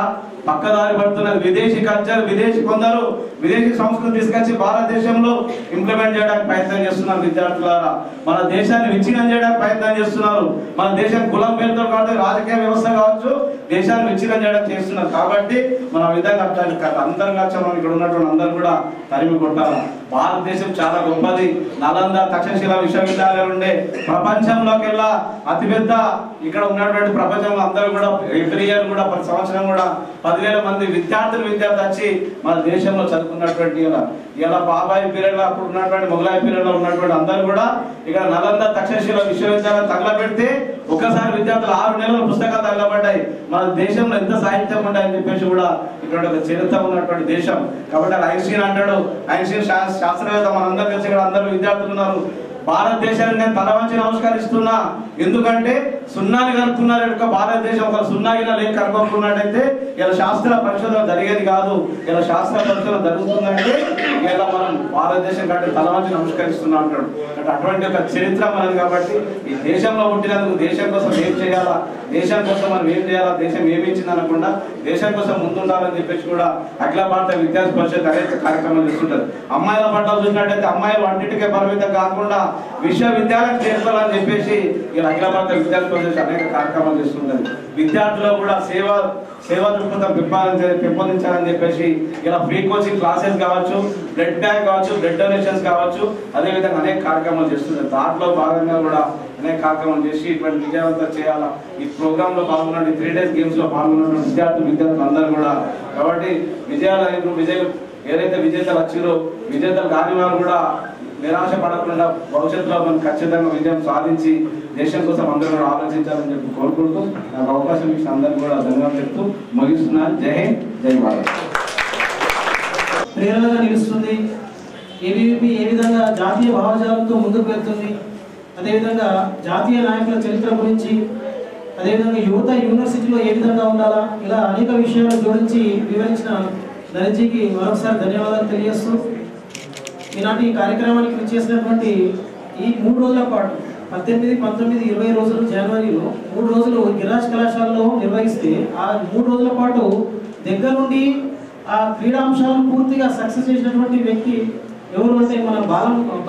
పక్కదారి పడుతున్నది. విదేశీ కల్చర్, కొందరు విదేశీ సంస్కృతి తీసుకొచ్చి భారతదేశంలో ఇంప్లిమెంట్ చేయడానికి ప్రయత్నం చేస్తున్నారు. విద్యార్థులారా, మన దేశాన్ని విచ్ఛిన్నం చేయడానికి ప్రయత్నం చేస్తున్నారు. మన దేశం కులం పేరుతో కాదు, రాజకీయ వ్యవస్థ కావచ్చు, దేశాన్ని విచ్ఛిన్నం చేయడానికి చేస్తున్నారు. కాబట్టి మన విధంగా అందరం మనం ఇక్కడ ఉన్నటువంటి అందరూ కూడా తరిమి కొట్టాలి. భారతదేశం చాలా గొప్పది. నలంద తక్షశిల విశ్వవిద్యాలయాలు ఉండే ప్రపంచంలోకెల్లా అతిపెద్ద ఇక్కడ ఉన్నటువంటి ప్రపంచంలో అందరూ కూడా ఎవ్రీ ఇయర్ కూడా ప్రతి సంవత్సరం కూడా 10,000 మంది విద్యార్థి వచ్చి మన దేశంలో చదువుకున్నటువంటి ఇలా బాబాయి పీరియడ్ లో అప్పుడు ఉన్నటువంటి మొగలాయి పీరియడ్ లో ఉన్నటువంటి అందరూ కూడా ఇక్కడ నలంద తక్షశిల విశ్వవిద్యాలయం తగలబెడితే ఒకసారి విద్యార్థులు 6 నెలల పుస్తకాలు తగలబడ్డాయి. మన దేశంలో ఎంత సాహిత్యం ఉంటాయని చెప్పేసి కూడా ఇక్కడ ఒక చరిత్ర ఉన్నటువంటి దేశం. కాబట్టి ఐన్స్టీన్ అంటాడు, ఐన్స్టీన్ శాస్త్రవేత్త, మనందరూ కలిసి ఇక్కడ అందరూ విద్యార్థులు ఉన్నారు. భారతదేశాన్ని నేను తల వంచి నమస్కరిస్తున్నా. ఎందుకంటే సున్నాని కనుక్కున్నారు యొక్క భారతదేశం ఒక సున్నాగిన లేక కనుక్కున్నట్టయితే ఇలా శాస్త్ర పరిశోధన జరిగేది కాదు. ఇలా శాస్త్ర పరిశోధన జరుగుతుందంటే ఇలా మనం భారతదేశం కంటే తల వంచి నమస్కరిస్తున్నా అంటాడు. అంటే అటువంటి ఒక చరిత్ర మనది. కాబట్టి ఈ దేశంలో పుట్టినందుకు దేశం కోసం ఏం చేయాలా, దేశం కోసం మనం ఏం చేయాలా, దేశం ఏమి ఇచ్చింది అనకుండా దేశం కోసం ముందుండాలని చెప్పేసి కూడా అఖిల భారత విద్యార్థి పరిషత్ అనేక కార్యక్రమాలు చేస్తుంటారు. అమ్మాయిల పట్ల చూసినట్టయితే అమ్మాయిలు అన్నిటికే పరిమితం కాకుండా విశ్వవిద్యాలయం చేర్చాలని చెప్పేసి ఇలా అఖిల భారత విద్యార్థి పరిషత్ అనేక కార్యక్రమాలు చేస్తుంటారు. విద్యార్థులు కూడా సేవా దృక్పథం పెంపొందించాలని చెప్పేసి ఇలా ఫ్రీ కోచింగ్ క్లాసెస్ కావచ్చు, బ్లడ్ బ్యాంక్ కావచ్చు, బ్లడ్ డొనేషన్స్ కావచ్చు, అదేవిధంగా అనేక కార్యక్రమాలు చేస్తుంటారు. దాంట్లో భాగంగా కూడా అనేక కార్యక్రమాలు చేసి ఇటువంటి విజయవంతం చేయాలా. ఈ ప్రోగ్రామ్ లో పాల్గొన్న 3 days గేమ్స్ లో పాల్గొన్న విద్యార్థులు అందరూ కూడా. కాబట్టి ఏదైతే విజేతలు వచ్చారో విజేతలు కాని వారు కూడా నిరాశ పడకుండా భవిష్యత్తులో మనం ఖచ్చితంగా విజయం సాధించి దేశం కోసం అందరూ కూడా ఆలోచించాలని చెప్పి కోరుకుంటూ నాకు అవకాశం ఇచ్చిన అందరికీ కూడా ధన్యవాదాలు చెప్తూ ముగిస్తున్నాను. జై హింద్, జై భారత్. ప్రేరణగా నిలుస్తుంది ఏబీవీపీ ఏ విధంగా జాతీయ భావజాలంతో ముందుకు వెళ్తుంది, అదేవిధంగా జాతీయ నాయకుల చరిత్ర గురించి, అదేవిధంగా యువత యూనివర్సిటీలో ఏ విధంగా ఉండాలా, ఇలా అనేక విషయాలు జోడించి వివరించిన నరేష్జీకి మరొకసారి ధన్యవాదాలు తెలియజేస్తూ ఈనాటి ఈ కార్యక్రమానికి విచ్చేసినటువంటి ఈ 3 రోజుల పాటు 18, 19, 20 రోజులు జనవరిలో 3 రోజులు గిరిరాజ్ కళాశాలలో నిర్వహిస్తే ఆ 3 రోజుల పాటు దగ్గర నుండి ఆ క్రీడాంశాలను పూర్తిగా సక్సెస్ చేసినటువంటి వ్యక్తి ఎవరు అంటే మన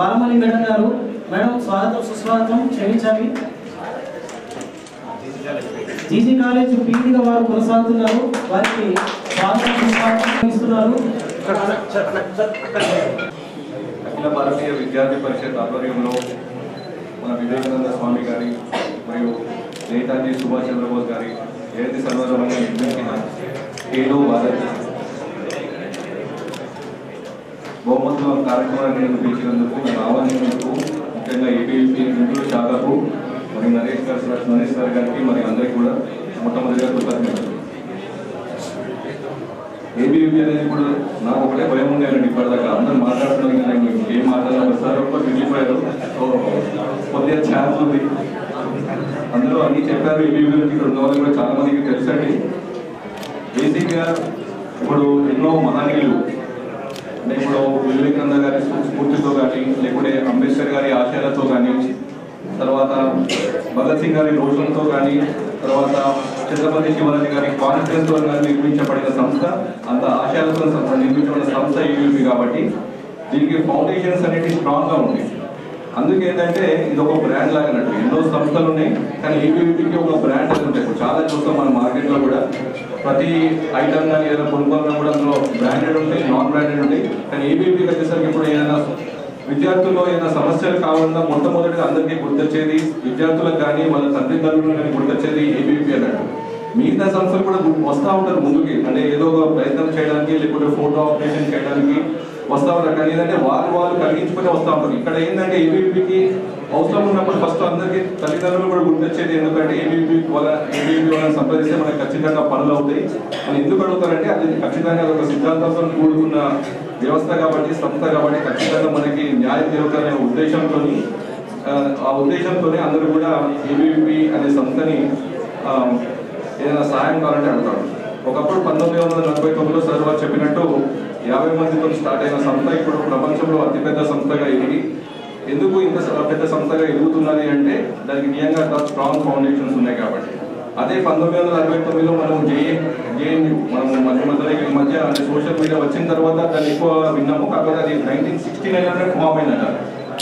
బాలమణి మేడం గారు. మేడం స్వాగతం, సుస్వాగతం, క్షమించాలి. జీజీ కాలేజ్ పీడీగా వారు కొనసాగుతున్నారు, వారికి స్వాగతం సుస్వాగతం ఇస్తున్నారు. అఖిల భారతీయ విద్యార్థి పరిషత్ ఆధ్వర్యంలో మన వివేకానంద స్వామి గారి మరియు నేతాజీ సుభాష్ చంద్రబోస్ గారి జయంతి సందర్భంగా నిర్వహించిన ఖేలో భారత్ బహుమతుల కార్యక్రమాన్ని నేను పిలిచినందుకు, నేను ఆహ్వానించినందుకు ముఖ్యంగా ఏబీవీపీ గుంటూరు శాఖకు మరియు నరేష్ గారి గారికి మరియు అందరికీ కూడా మొట్టమొదటిగా కృతజ్ఞతలు. ఏబీవీపీ అనేది కూడా నాకు ఒకటే భయం ఉండేదండి. ఇప్పటిదాకా అందరూ మాట్లాడుతున్నాను కానీ నేను ఏం మాట్లాడాలి సార్ ఒక్కటి మిగిలిపోయారు. సో కొద్దిగా ఛాన్స్ ఉంది, అందరూ అన్నీ చెప్పారు. ఏబీవీపీ గురించి ఇక్కడ ఉన్న వాళ్ళు కూడా చాలా మందికి తెలుసండి. బేసిక్గా ఇప్పుడు ఎన్నో మహనీయులు అంటే ఇప్పుడు వివేకానంద గారి స్ఫూర్తితో కానీ, లేకుంటే అంబేద్కర్ గారి ఆశయాలతో కానీ, తర్వాత భగత్ సింగ్ గారి రోషన్తో కానీ, తర్వాత ఛత్రపతి శివాజీ గారి కాన్ఫిడెన్స్తో కానీ నిర్మించబడిన సంస్థ, అంత ఆశయాలతో నిర్మించబడిన సంస్థ ఏబీవీపీ. కాబట్టి దీనికి ఫౌండేషన్స్ అనేవి స్ట్రాంగ్గా ఉంటాయి. అందుకే ఏంటంటే ఇది ఒక బ్రాండ్ లాగా అన్నట్టు. ఎన్నో సంస్థలు ఉన్నాయి కానీ ఏబీవీపీకి ఒక బ్రాండ్ అనేది ఉంటాయి. చాలా చూస్తాం మన మార్కెట్లో కూడా, ప్రతి ఐటమ్ కానీ ఏదైనా కొనుక్కోవాలన్నా కూడా అందులో బ్రాండెడ్ ఉంటాయి, నాన్ బ్రాండెడ్ ఉంటాయి. కానీ ఏబీవీపీకి వచ్చేసరికి ఇప్పుడు ఏదైనా విద్యార్థుల్లో ఏదైనా సమస్యలు కావాలన్నా మొట్టమొదటిగా అందరికీ గుర్తొచ్చేది, విద్యార్థులకు కానీ వాళ్ళ తల్లిదండ్రులకు కానీ గుర్తొచ్చేది ఏబీవీపీ అన్నట్టు. మిగతా సంస్థలు కూడా వస్తూ ఉంటారు ముందుకి, అంటే ఏదో ఒక ప్రయత్నం చేయడానికి లేకపోతే ఫోటో ఆపరేషన్ చేయడానికి వస్తూ ఉంటారు. కానీ ఏంటంటే వాళ్ళు కలిగించుకొని వస్తూ ఉంటారు. ఇక్కడ ఏంటంటే ఏబీవీపీకి అవసరం ఉన్నప్పుడు ఫస్ట్ అందరికీ తల్లిదండ్రులు కూడా గుర్తొచ్చేది. ఎందుకంటే ఏబీవీపీ వాళ్ళని సంప్రదిస్తే మనకి ఖచ్చితంగా పనులు అవుతాయి అని ఎందుకు అడుగుతారంటే అది ఖచ్చితంగా ఒక సిద్ధాంతంతో కూడుకున్న వ్యవస్థ కాబట్టి, సంస్థ కాబట్టి ఖచ్చితంగా మనకి న్యాయం జరుగుతుందనే ఉద్దేశంతోనే అందరూ కూడా ఏబీవీపీ అనే సంస్థని ఏదైనా సహాయం కావాలంటే అడుగుతాడు. ఒకప్పుడు 1949లో సార్ వారు చెప్పినట్టు 50 మందితో స్టార్ట్ అయిన సంస్థ ఇప్పుడు ప్రపంచంలో అతిపెద్ద సంస్థగా ఎదిగి, ఎందుకు ఇంత పెద్ద సంస్థగా ఎదుగుతున్నది అంటే దానికి నిజంగా స్ట్రాంగ్ ఫౌండేషన్స్ ఉన్నాయి కాబట్టి. అదే 1969లో మనం జేఎన్యూ మనం ఈ మధ్య అంటే సోషల్ మీడియా వచ్చిన తర్వాత దాన్ని ఎక్కువ విన్నాము. కాకపోతే అది 1969 ఫామ్ అయినట.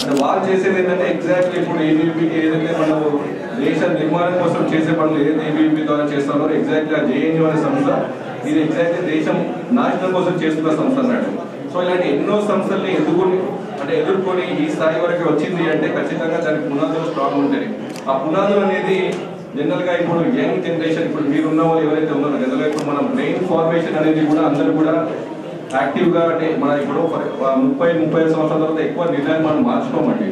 అంటే వాళ్ళు చేసేది ఏంటంటే ఎగ్జాక్ట్లీ ఇప్పుడు ఏబీవీపీకి ఏదైతే మనం దేశ నిర్మాణం కోసం చేసే పనులు ఏదైతే ఏబీవీపీ ద్వారా చేస్తారో ఎగ్జాక్ట్లీ ఆ జేఎన్యూ అనే సంస్థ ఇది ఎగ్జాక్ట్లీ దేశం నాశనం కోసం చేస్తున్న సంస్థ అన్నట్టు. సో ఇలాంటి ఎన్నో సంస్థల్ని ఎదుర్కొని ఈ స్థాయి వరకు వచ్చింది అంటే ఖచ్చితంగా దానికి పునాదులు స్ట్రాంగ్ ఉంటాయి. ఆ పునాదులు అనేది జనరల్గా ఇప్పుడు యంగ్ జనరేషన్, ఇప్పుడు మీరున్న వాళ్ళు ఎవరైతే ఉన్నారో జనరల్గా ఇప్పుడు మన బ్రెయిన్ ఫార్మేషన్ అనేది కూడా అందరూ కూడా యాక్టివ్గా, అంటే మన ఇప్పుడు 30-35 సంవత్సరాల తర్వాత ఎక్కువ నిర్ణయాలు మనం మార్చుకోమండి.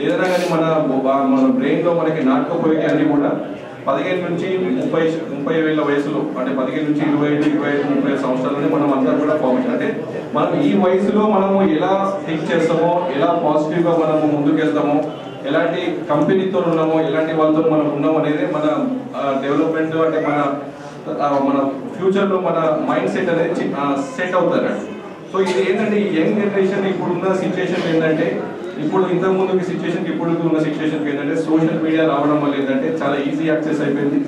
ఏదైనా కానీ మన బ్రెయిన్లో మనకి నాటుకోపోయి అన్నీ కూడా 15 నుంచి 30 ఏళ్ళ వయసులో, అంటే 15 నుంచి 25-30 సంవత్సరాలని మనం అందరూ కూడా ఫార్మేషన్. అంటే మనం ఈ వయసులో మనము ఎలా థింక్ చేస్తామో, ఎలా పాజిటివ్గా మనము ముందుకెళ్తామో, ఎలాంటి కంపెనీతో ఉన్నామో, ఎలాంటి వాళ్ళతో మనం ఉన్నామో అనేది మన డెవలప్మెంట్, అంటే మన ఫ్యూచర్లో మన మైండ్ సెట్ అనేది సెట్ అవుతారు. సో ఇది ఏంటంటే ఈ యంగ్ జనరేషన్ ఇప్పుడున్న సిచ్యువేషన్ ఏంటంటే, ఇప్పుడు ఇంతకుముందుకి సిచ్యువేషన్కి ఇప్పుడు ఉన్న సిచ్యువేషన్కి ఏంటంటే సోషల్ మీడియా రావడం వల్ల ఏంటంటే చాలా ఈజీ యాక్సెస్ అయిపోయింది.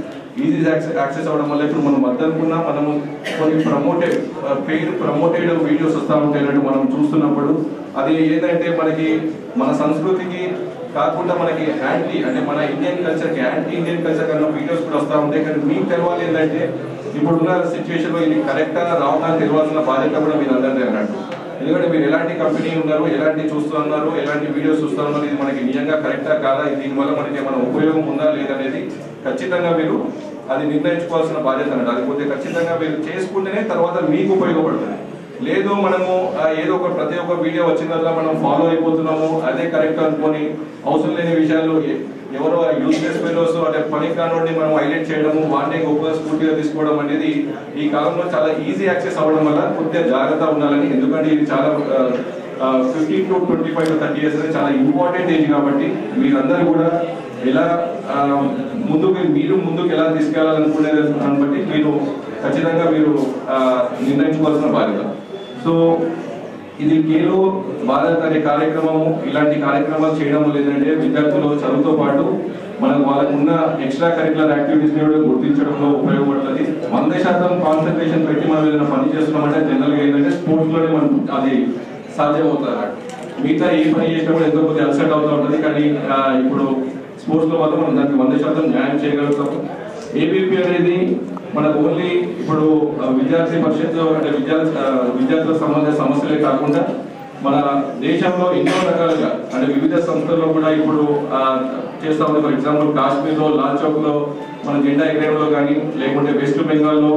ఈజీ యాక్సెస్ అవ్వడం వల్ల ఇప్పుడు మనం వద్దనుకున్నా మనము కొన్ని ప్రమోటెడ్ వీడియోస్ వస్తూ ఉంటాయి మనం చూస్తున్నప్పుడు. అది ఏంటంటే మనకి మన సంస్కృతికి కాకుండా మనకి యాంటీ, అంటే మన ఇండియన్ కల్చర్కి యాంటీ ఇండియన్ కల్చర్ కన్నా వీడియోస్ కూడా వస్తూ ఉంటాయి. కానీ మీకు తెలవాలి ఏంటంటే ఇప్పుడున్న సిచ్యువేషన్లో ఇది కరెక్టా రావడానికి తెలియాల్సిన బాధ్యత కూడా మీరు అందరిదే అన్నట్టు. ఎందుకంటే మీరు ఎలాంటి కంపెనీ ఉన్నారు, ఎలాంటి చూస్తున్నారు, ఎలాంటి వీడియోస్ చూస్తున్నారు, ఇది మనకి నిజంగా కరెక్టా కాదా, దీనివల్ల మనకి ఏమైనా ఉపయోగం ఉందా లేదనేది ఖచ్చితంగా మీరు అది నిర్ణయించుకోవాల్సిన బాధ్యత అన్నట్టు. అది పోతే ఖచ్చితంగా మీరు చేసుకుంటేనే తర్వాత మీకు ఉపయోగపడుతుంది. లేదు మనము ఏదో ఒక ప్రతి ఒక్క వీడియో వచ్చిందల్లా మనం ఫాలో అయిపోతున్నాము, అదే కరెక్ట్ అనుకొని అవసరం లేని విషయాలు ఎవరో యూస్లెస్ ఫెలోస్ అంటే పని కానివ్వండి మనం హైలైట్ చేయడము, వాటిని గొప్పగా స్ఫూర్తిగా తీసుకోవడం అనేది ఈ కాలంలో చాలా ఈజీ యాక్సెస్ అవ్వడం వల్ల కొద్దిగా జాగ్రత్త ఉండాలని. ఎందుకంటే ఇది చాలా 15 to 25 to 30 years అనేది చాలా ఇంపార్టెంట్ ఏజ్ కాబట్టి మీరందరూ కూడా ఎలా ముందుకు ఎలా తీసుకెళ్లాలనుకునే దాన్ని బట్టి మీరు ఖచ్చితంగా మీరు నిర్ణయించుకోవాల్సిన బాధ్యత. సో ఇది కేలో భారత్ అనే కార్యక్రమము ఇలాంటి కార్యక్రమాలు చేయడం వల్ల ఏంటంటే విద్యార్థులు చదువుతో పాటు వాళ్ళకు ఉన్న ఎక్స్ట్రా కరికులర్ యాక్టివిటీస్ ని కూడా గుర్తించడంలో ఉపయోగపడుతుంది. 100% కాన్సన్ట్రేషన్ పెట్టి మనం ఏదైనా పని చేస్తున్నామంటే జనరల్గా ఏంటంటే స్పోర్ట్స్ లోనే మనం అది సాధ్యమవుతుంది అన్నమాట. మిగతా ఏ పని చేసినా కూడా ఎంతో కొద్దిగా అప్సెట్ అవుతూ ఉంటుంది, కానీ ఇప్పుడు స్పోర్ట్స్ లో మాత్రం మనం దానికి 100% న్యాయం చేయగలుగుతాము. ఏబీపీ అనేది మనకు ఓన్లీ ఇప్పుడు విద్యార్థి పరిషత్ అంటే విద్యార్థులకు సంబంధించిన సమస్యలే కాకుండా మన దేశంలో ఎన్నో రకాలుగా అంటే వివిధ సంస్థల్లో కూడా ఇప్పుడు చేస్తా ఉంది. ఫర్ ఎగ్జాంపుల్ కాశ్మీర్లో లాల్ చౌక్ లో మన జెండా ఎగరేయడంలో కానీ, లేకుంటే వెస్ట్ బెంగాల్లో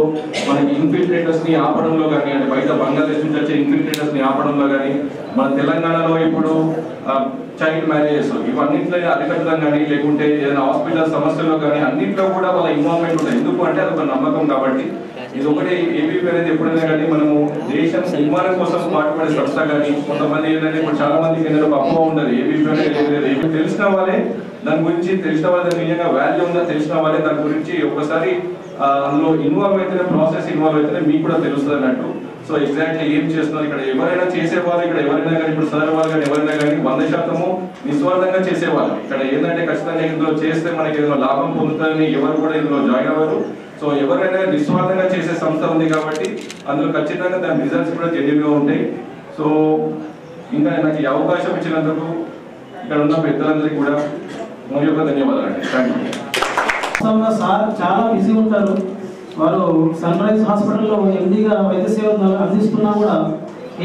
మనకి ఇన్ఫిల్ట్రేటర్స్ ని ఆపడంలో కానీ, అంటే బయట బంగ్లాదేశ్ నుంచి వచ్చే ఇన్ఫిల్ట్రేటర్స్ ని ఆపడంలో కానీ, మన తెలంగాణలో ఇప్పుడు చైల్డ్ మ్యారేజెస్ ఇవన్నింటిలో అరికట్టడం కానీ, లేకుంటే ఏదైనా హాస్పిటల్ సమస్యల్లో కానీ అన్నింటిలో కూడా వాళ్ళ ఇన్వాల్వ్మెంట్ ఉంటుంది. ఎందుకు అంటే అది ఒక నమ్మకం కాబట్టి. ఇది ఒకటి ఏబీపీ అనేది ఎప్పుడైనా కానీ మనము దేశం నిర్మాణం కోసం పాటుపడే సంస్థ కానీ, కొంతమంది ఏంటంటే ఇప్పుడు చాలా మందికి ఏంటంటే ఒక అపోహ ఉండదు ఏబీపీ అనేది తెలిసిన వాళ్ళే దాని గురించి తెలిసిన వాళ్ళ నిజంగా వాల్యూ ఉందా తెలిసిన వాళ్ళే దాని గురించి ఒకసారి అందులో ఇన్వాల్వ్ అయితేనే ప్రాసెస్ ఇన్వాల్వ్ అయితేనే మీకు కూడా తెలుస్తుంది అన్నట్టు. సో ఎగ్జాక్ట్లీ ఏం చేస్తున్నారు ఇక్కడ ఎవరైనా చేసేవాళ్ళు, ఇక్కడ ఎవరైనా కానీ ఇప్పుడు సార్ వాళ్ళు కానీ ఎవరైనా కానీ 100% నిస్వార్థంగా చేసేవాళ్ళు. ఇక్కడ ఏంటంటే ఖచ్చితంగా ఇందులో చేస్తే మనకి ఏదైనా లాభం పొందుతారని ఎవరు కూడా ఇందులో జాయిన్ అవ్వరు. సో ఎవరైనా నిస్వార్థంగా చేసే సంస్థ ఉంది కాబట్టి అందులో ఖచ్చితంగా దాని రిజల్ట్స్ కూడా జెన్యూన్ గా ఉంటాయి. సో ఇంకా నాకు ఈ అవకాశం ఇచ్చినందుకు ఇక్కడ ఉన్న పెద్దలందరికీ కూడా మరి యొక్క ధన్యవాదాలు అండి. Thank you. సార్ చాలా బిజీ ఉంటారు. వారు సన్ రైజ్ హాస్పిటల్లో ఎండీగా వైద్య సేవలు అందిస్తున్నా కూడా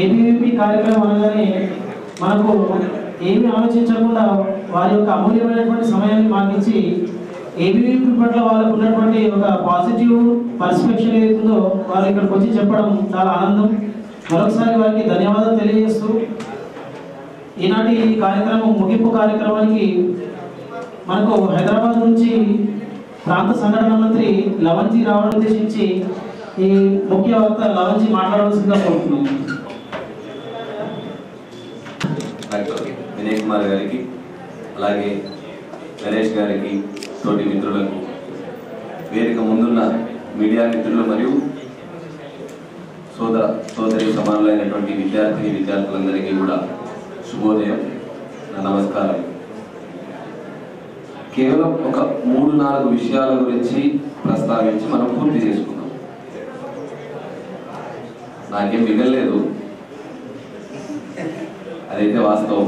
ఏబీవీపీ కార్యక్రమం అనగానే మనకు ఏమీ ఆలోచించకుండా వారి యొక్క అమూల్యమైనటువంటి సమయాన్ని మాకించి ఏబీవీపీ పట్ల వాళ్ళకు ఉన్నటువంటి ఒక పాజిటివ్ పర్స్పెక్షన్ ఏదైతుందో వారు ఇక్కడికి వచ్చి చెప్పడం చాలా ఆనందం. మరొకసారి వారికి ధన్యవాదాలు తెలియజేస్తూ ఈనాటి ఈ కార్యక్రమం ముగింపు కార్యక్రమానికి మనకు హైదరాబాద్ నుంచి ప్రాంత సంఘటన మంత్రి లవన్జీ రావడం ఉద్దేశించి ఈ ముఖ్య వక్త లవన్జీ మాట్లాడవలసిందిగా కోరుతున్నాం. డాక్టర్ వినయ్ కుమార్ గారికి, అలాగే గణేష్ గారికి, తోటి మిత్రులకు, వేదిక ముందున్న మీడియా మిత్రులు మరియు సోదరి సమానులైనటువంటి విద్యార్థులందరికీ కూడా శుభోదయం, నమస్కారం. కేవలం ఒక 3-4 విషయాల గురించి ప్రస్తావించి మనం పూర్తి చేసుకున్నాం. నాకేం మిగలలేదు, అదైతే వాస్తవం.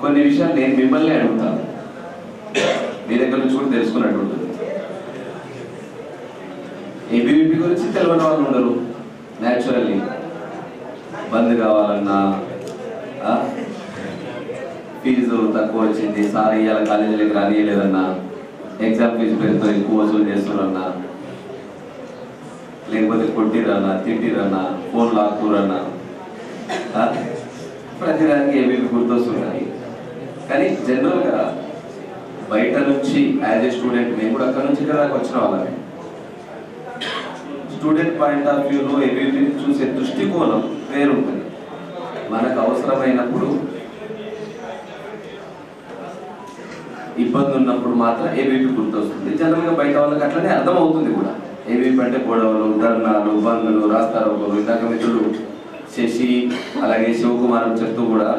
కొన్ని విషయాలు నేను మిమ్మల్ని అడుగుతాను, మీ దగ్గర నుంచి కూడా తెలుసుకున్నట్టు ఉంటుంది. ఏబీవీపీ గురించి తెలియని వాళ్ళు ఉండరు. న్యాచురల్లీ బంద్ కావాలన్నా, ఫీజు తక్కువ వచ్చింది, సార్ ఇవాళ కాలేజీలకు రానియలేదన్నా, ఎగ్జామ్ ఫీజు పేరుతో ఎక్కువ వసూలు చేస్తున్నారన్నా, లేకపోతే కొట్టిరన్నా, తిట్టిరన్నా, ఫోన్ లాక్కురన్నా, ప్రతిదానికి ఏబీవీపీ గుర్తొస్తున్నాయి. కానీ జనరల్గా బయట నుంచి యాజ్ ఏ స్టూడెంట్ మేము కూడా అక్కడ నుంచి ఇక్కడ దాకా వచ్చిన వాళ్ళమే. స్టూడెంట్ పాయింట్ ఆఫ్ వ్యూలో ఏబీవీపీ చూసే దృష్టికోణం వేరుంటుంది. మనకు అవసరమైనప్పుడు, ఇబ్బంది ఉన్నప్పుడు మాత్రం ఏబీవీపీ గుర్తొస్తుంది. జనరల్గా బయట వాళ్ళకి అట్లనే అర్థమవుతుంది కూడా. ఏబీవీపీ అంటే గొడవలు, ధర్నాలు, బంధులు, రాస్తారోకలు. ఇందాక మిత్రులు శశి అలాగే శివకుమార్ చెప్తూ కూడా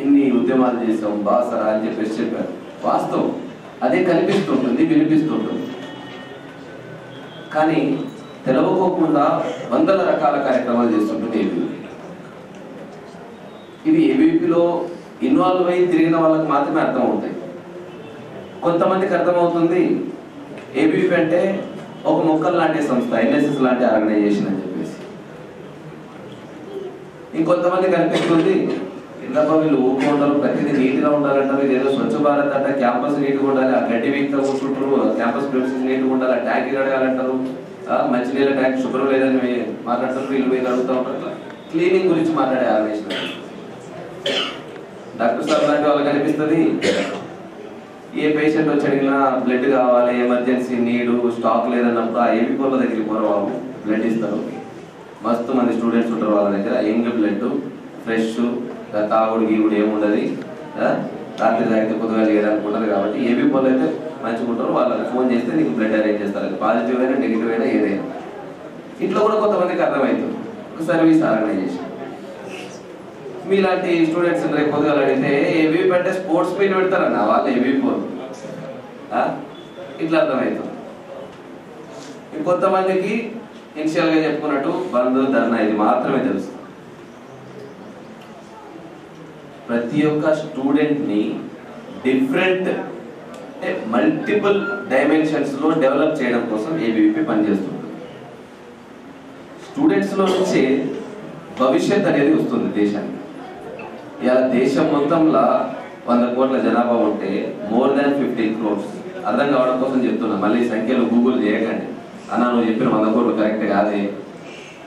ఇన్ని ఉద్యమాలు చేసాం బాసరా అని చెప్పేసి చెప్పారు. వాస్తవం అదే కనిపిస్తుంటుంది, వినిపిస్తుంటుంది. కానీ తెలవకోకుండా వందల రకాల కార్యక్రమాలు చేస్తుంటుంది ఏబీవీపీ. ఇవి ఏబీవీపీలో ఇన్వాల్వ్ అయ్యి తిరిగిన వాళ్ళకి మాత్రమే అర్థమవుతాయి. కొంతమందికి అర్థమవుతుంది ఏబీవీపీ అంటే ఒక మొక్కలు లాంటి సంస్థ, ఎన్ఎస్ఎస్ లాంటి ఆర్గనైజేషన్ అని చెప్పేసి. ఇంకొంతమంది కనిపిస్తుంది ఇందాక వీళ్ళు ఊరుకు ఉండాలి, ప్రతిదీ నీట్గా ఉండాలంటారు, ఇదేదో స్వచ్ఛ భారత్ అంటే క్యాంపస్ నీట్గా ఉండాలి, ఆ గడ్డి వీక్తో కూర్చుంటారు, క్యాంపస్ ప్రిన్సిస్ నీట్గా ఉండాలి, ఆ ట్యాంక్ కడగాలంటారు, మంచినీళ్ళ ట్యాంక్ శుభ్రం లేదని మాట్లాడతారు, వీళ్ళు అడుగుతూ ఉంటారు. క్లీనింగ్ గురించి మాట్లాడే ఆర్గనైజేషన్. డాక్టర్ సార్ లాంటి వాళ్ళకి అనిపిస్తుంది ఏ పేషెంట్ వచ్చి అడిగినా బ్లడ్ కావాలి, ఎమర్జెన్సీ నీడు, స్టాక్ లేదన్నప్పుడు ఆ ఏబీపీల దగ్గరికి పోరు, వాళ్ళు బ్లడ్ ఇస్తారు. మస్తు మంది స్టూడెంట్స్ ఉంటారు వాళ్ళ దగ్గర, యంగ్ బ్లడ్ ఫ్రెష్ తాగుడు గీగుడు ఏముండదు, రాత్రి తాగితే పొద్దుగా లేదనుకుంటారు. కాబట్టి ఏబీ వాళ్ళు అయితే మంచిగా ఉంటారు, వాళ్ళకి ఫోన్ చేస్తే నీకు బ్లడ్ అరేంజ్ చేస్తారు. అది పాజిటివ్ అయినా నెగిటివ్ అయినా ఏదైనా. ఇట్లా కూడా కొంతమందికి అర్థమవుతుంది ఒక సర్వీస్ ఆర్గనైజేషన్. మీలాంటి స్టూడెంట్స్ రేపు పొద్దుగా అడిగితే ఏబీపీ అంటే స్పోర్ట్స్ మీట్ పెడతారన్న వాళ్ళు ఏబీపీ వాళ్ళు, ఇట్లా అర్థమవుతుంది. ఇంకొంతమందికి ఇనిషియల్గా చెప్పుకున్నట్టు బంద్ ధర్నా ఇది మాత్రమే తెలుసు. ప్రతి ఒక్క స్టూడెంట్ని డిఫరెంట్ మల్టిపుల్ డైమెన్షన్స్లో డెవలప్ చేయడం కోసం ఏబీవీపీ పనిచేస్తుంది. స్టూడెంట్స్లో నుంచే భవిష్యత్ అనేది వస్తుంది దేశానికి. ఇలా దేశం మొత్తంలో 100 కోట్ల జనాభా ఉంటే మోర్ దాన్ 15 crores. అర్థం కావడం కోసం చెప్తున్నా, మళ్ళీ సంఖ్యలు గూగుల్ చేయకండి. అన్న నువ్వు చెప్పిన 100 కోట్లు కరెక్ట్ కాదే,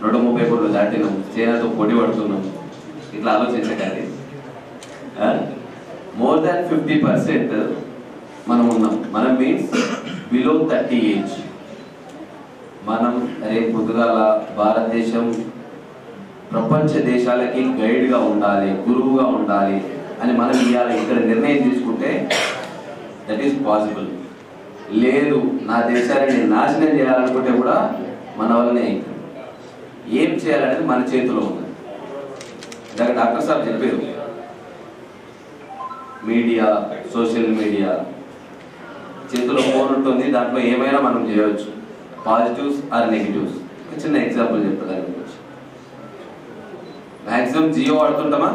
130 కోట్లు దాటినాం, చైనాతో పోటీ పడుతున్నాం, ఇట్లా ఆలోచించకండి. మోర్ దాన్ 50% మనం ఉన్నాం. మనం మీన్స్ బిలో 30 ఏజ్. మనం రేపు పొద్దుగాల భారతదేశం ప్రపంచ దేశాలకి గైడ్గా ఉండాలి, గురువుగా ఉండాలి అని మనం ఇవాళ ఇక్కడ నిర్ణయం తీసుకుంటే దట్ ఈస్ పాసిబుల్. లేదు నా దేశాన్ని నేను నాశనం చేయాలనుకుంటే కూడా మన వల్లనే అవుతుంది. ఏం చేయాలనేది మన చేతిలో ఉంది. ఇందాక డాక్టర్ సాబ్ చెప్పారు, మీడియా, సోషల్ మీడియా చేతిలో ఫోన్ ఉంటుంది, దాంట్లో ఏమైనా మనం చేయవచ్చు, పాజిటివ్స్ ఆర్ నెగిటివ్స్. చిన్న ఎగ్జాంపుల్ చెప్తా దాని గురించి. మ్యాక్సిమం జియో వాడుతుంటామా?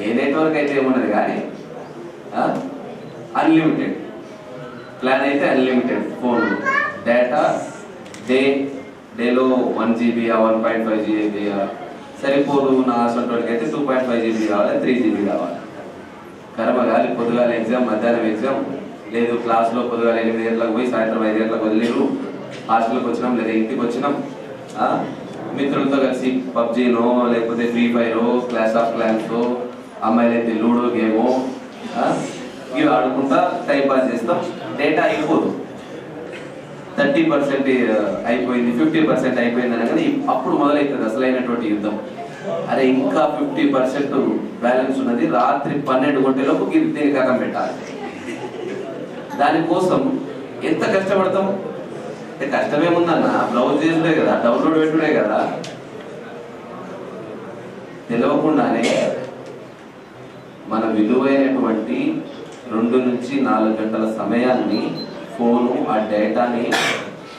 ఏ నెట్వర్క్ అయితే ఏమున్నది కానీ అన్లిమిటెడ్ ప్లాన్ అయితే అన్లిమిటెడ్ ఫోన్ డేటా డేలో 1 GB 1.5 GB సరిపోదు. నా అసలు అయితే 2.5 GB కావాలి, 3 GB కావాలి. కర్మగాలి పొద్దుగాల ఎగ్జామ్, మధ్యాహ్నం ఎగ్జామ్ లేదు, క్లాస్లో పొద్దుగాల 8 గంటలకు పోయి సాయంత్రం 5 గంటలకు వదిలేరు, హాస్టల్కి వచ్చినాం లేదా ఇంటికి వచ్చినాం, మిత్రులతో కలిసి పబ్జీనో లేకపోతే ఫ్రీ ఫైరో క్లాష్ ఆఫ్ క్లాన్స్ అమ్మాయిలైతే లూడో గేమో ఇవి ఆడుకుంటా టైం పాస్ చేస్తాం. డేటా అయిపోదు, 30% అయిపోయింది, 50% అయిపోయింది అనగానే అప్పుడు మొదలవుతుంది అసలైనటువంటి యుద్ధం. అరే ఇంకా 50% బ్యాలెన్స్ ఉన్నది, రాత్రి 12 గంటలకు దీనికి రకం పెట్టాలి. దానికోసం ఎంత కష్టపడతాం? కష్టమేముందన్న, బ్రౌజ్ చేసుడే కదా, డౌన్లోడ్ పెట్టుడే కదా. తెలియకుండానే మన విలువైనటువంటి 2 నుంచి 4 గంటల సమయాన్ని ఫోను ఆ డేటాని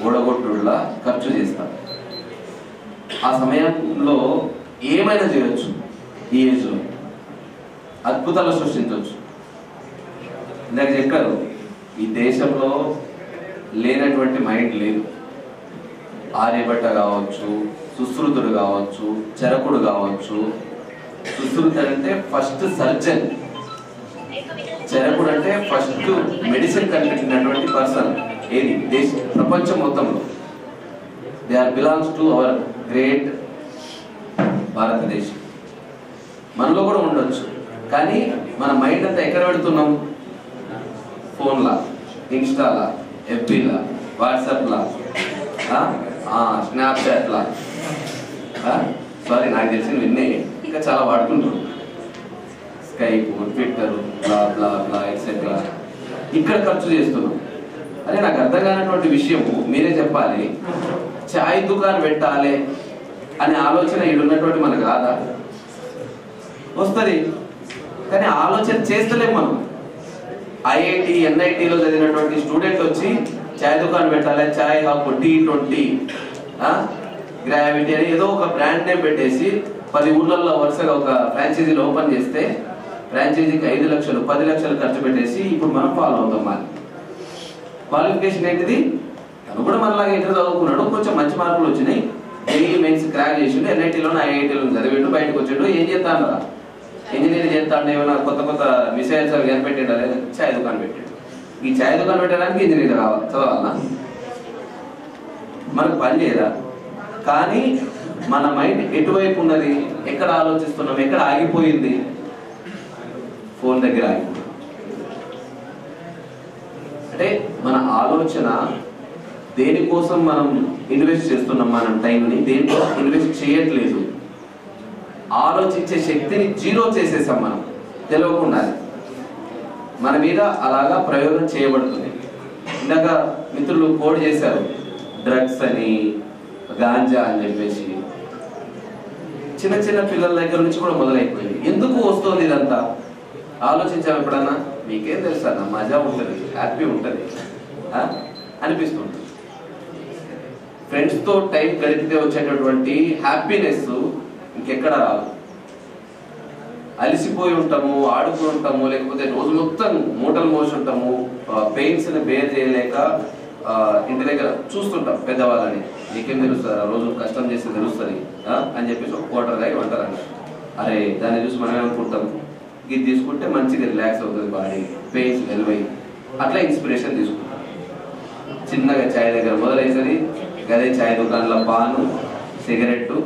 ఓడగొట్టులా ఖర్చు చేస్తాం. ఆ సమయంలో ఏమైనా చేయొచ్చు, ఈ ఏజ్లో అద్భుతాలు సృష్టించవచ్చు. ఇందాక చెప్పారు, ఈ దేశంలో లేనటువంటి మైండ్ లేదు. ఆర్యభట్ట కావచ్చు, సుశ్రుతుడు కావచ్చు, చరకుడు కావచ్చు. సుశ్రుతుడు అంటే ఫస్ట్ సర్జన్, చరకుడు అంటే ఫస్ట్ మెడిసిన్ కనిపెట్టినటువంటి పర్సన్. ఏది దేశ ప్రపంచం మొత్తంలో they are belongs to our great భారతదేశం. మనలో కూడా ఉండొచ్చు, కానీ మన మైండ్ అంతా ఎక్కడ పెడుతున్నాం? ఫోన్లా, ఇన్స్టాలా, ఎఫ్బీలా, వాట్సాప్లా, స్నాప్చాట్లా. సారీ నాకు తెలిసిన విన్నే ఇంకా చాలా వాడుకుంటారు. స్కైప్, ట్విట్టర్, బ్లా బ్లా బ్లా ఎక్సెట్రా. ఇక్కడ ఖర్చు చేస్తున్నాం. అదే నాకు అర్థం కానటువంటి విషయము మీరే చెప్పాలి. చాయ్ దుకాణం పెట్టాలి అనే ఆలోచన ఈడున్నటువంటి మనకు రాదా? వస్తుంది, కానీ ఆలోచన చేస్తలేము మనం. ఐఐటి, ఎన్ఐటిలో చదివినటువంటి స్టూడెంట్ వచ్చి చాయ్ దుకాణం పెట్టాలి, చాయ్ హబ్, T20, గ్రావిటీ అని ఏదో ఒక బ్రాండ్ నేమ్ పెట్టేసి 10 ఊర్లలో వరుసగా ఒక ఫ్రాంచైజీలు ఓపెన్ చేస్తే ఫ్రాంచైజీకి 5 లక్షలు 10 లక్షలు ఖర్చు పెట్టేసి ఇప్పుడు మనం ఫాలో అవుతాం. మరి క్వాలిఫికేషన్ ఏంటిది? తను కూడా మనలాగా ఇంటర్ చదువుకున్నాడు, కొంచెం మంచి మార్కులు వచ్చినాయి, జేఈఈ మెయిన్స్ క్రాక్ చేసిండు, ఎన్ఐటీలోనూ ఐఐటీలో చదివిండు, బయటకు వచ్చిండు. ఏం చేస్తాను రా, ఇంజనీర్ చేస్తాడు, ఏమైనా కొత్త కొత్త మిసైల్స్ అవి కనిపెట్టాడు, లేదా ఛాయ్ దుకాణం పెట్టాడు. ఈ ఛాయ్ దుకాణం పెట్టడానికి ఇంజనీర్ కావాలి, చదవాలన్నా? మనకు పని లేదా? కానీ మన మైండ్ ఎటువైపు ఉన్నది? ఎక్కడ ఆలోచిస్తున్నాం? ఎక్కడ ఆగిపోయింది? ఫోన్ దగ్గర ఆగిపోయింది. అంటే మన ఆలోచన దేనికోసం మనం ఇన్వెస్ట్ చేస్తున్నాం? మనం టైంని దేనికోసం ఇన్వెస్ట్ చేయట్లేదు. ఆలోచించే శక్తిని జీరో చేసేసాం మనం తెలియకుండానే. మన మీద అలాగా ప్రయోగం చేయబడుతుంది. ఇందాక మిత్రులు కోడ్ చేశారు, డ్రగ్స్ అని, గాంజా అని చెప్పేసి. చిన్న చిన్న పిల్లల దగ్గర నుంచి కూడా మొదలైపోయింది. ఎందుకు వస్తుంది ఇదంతా ఆలోచించాము ఎప్పుడన్నా? మీకేం తెలుసు అన్న, మజా ఉంటుంది, హ్యాపీ ఉంటుంది అనిపిస్తుంది. ఫ్రెండ్స్తో టైం గడిపితే వచ్చేటటువంటి హ్యాపీనెస్ ఇంకెక్కడ రాదు. అలసిపోయి ఉంటాము, ఆడుతూ ఉంటాము, లేకపోతే రోజు మొత్తం మూటలు మోసి ఉంటాము, పెయిన్స్ ని బేర్ చేయలేక ఇంటి దగ్గర చూస్తుంటాం పెద్దవాళ్ళని. నీకేం తెలుస్తుంది, ఆ రోజు కష్టం చేసి తెలుస్తుంది అని చెప్పేసి ఒక క్వార్టర్ గా అంటారు. అరే దాన్ని చూసి మనమే అనుకుంటాం, ఇది తీసుకుంటే మంచిగా రిలాక్స్ అవుతుంది బాడీ, పెయిన్స్ వెలువై, అట్లా ఇన్స్పిరేషన్ తీసుకుంటాం. చిన్నగా ఛాయ్ దగ్గర మొదలైతుంది, గదే ఛాయ్ దుకాణంలో పాను, సిగరెట్టు,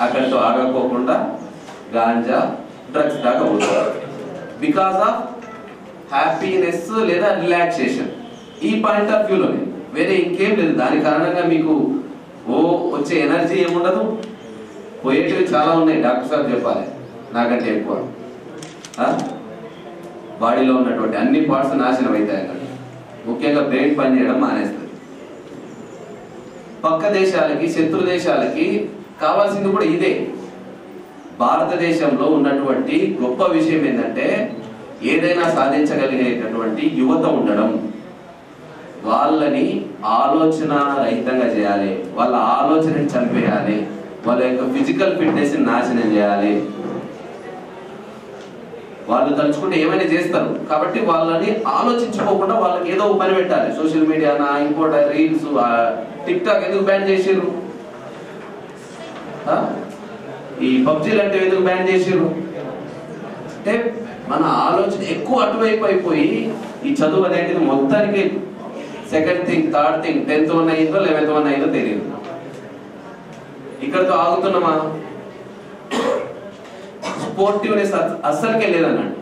అక్కడితో ఆగకోకుండా గాంజా, డ్రగ్స్ దాకా పోతారు. బికాస్ ఆఫ్ హ్యాపీనెస్ లేదా రిలాక్సేషన్. ఈ పాయింట్ ఆఫ్ వ్యూలోనే, వేరే ఇంకేం లేదు. దాని కారణంగా మీకు వచ్చే ఎనర్జీ ఏముండదు, పోయేటివి చాలా ఉన్నాయి. డాక్టర్ సార్ చెప్పాలి నాకంటే ఎక్కువ. బాడీలో ఉన్నటువంటి అన్ని పార్ట్స్ నాశనం అవుతాయి అక్కడ. ముఖ్యంగా బ్రెయిన్ పని చేయడం మానేస్తుంది. పక్క దేశాలకి, శత్రు దేశాలకి కావాల్సింది కూడా ఇదే. భారతదేశంలో ఉన్నటువంటి గొప్ప విషయం ఏంటంటే ఏదైనా సాధించగలిగేటటువంటి యువత ఉండడం. వాళ్ళని ఆలోచన రహితంగా చేయాలి, వాళ్ళ ఆలోచనని చంపేయాలి, వాళ్ళ యొక్క ఫిజికల్ ఫిట్నెస్ ని నాశనం చేయాలి. వాళ్ళు తలుచుకుంటే ఏమైనా చేస్తారు కాబట్టి వాళ్ళని ఆలోచించుకోకుండా వాళ్ళకి ఏదో పని పెట్టాలి. సోషల్ మీడియానా, ఇంకోటి రీల్స్, టిక్ టాక్ ఎందుకు బ్యాన్ చేసారు? ఈ పబ్జీలు అంటే ఎందుకు బ్యాన్ చేసారు? అంటే మన ఆలోచన ఎక్కువ అటువైపు అయిపోయి ఈ చదువు అనేది మొత్తానికి second thing, third thing, 10th 1 అయిందో 11th 1 అయిందో తెలియదు. ఇక్కడతో ఆగుతున్నామా? స్పోర్టివ్నెస్ అస్సలకే లేదన్నాడు.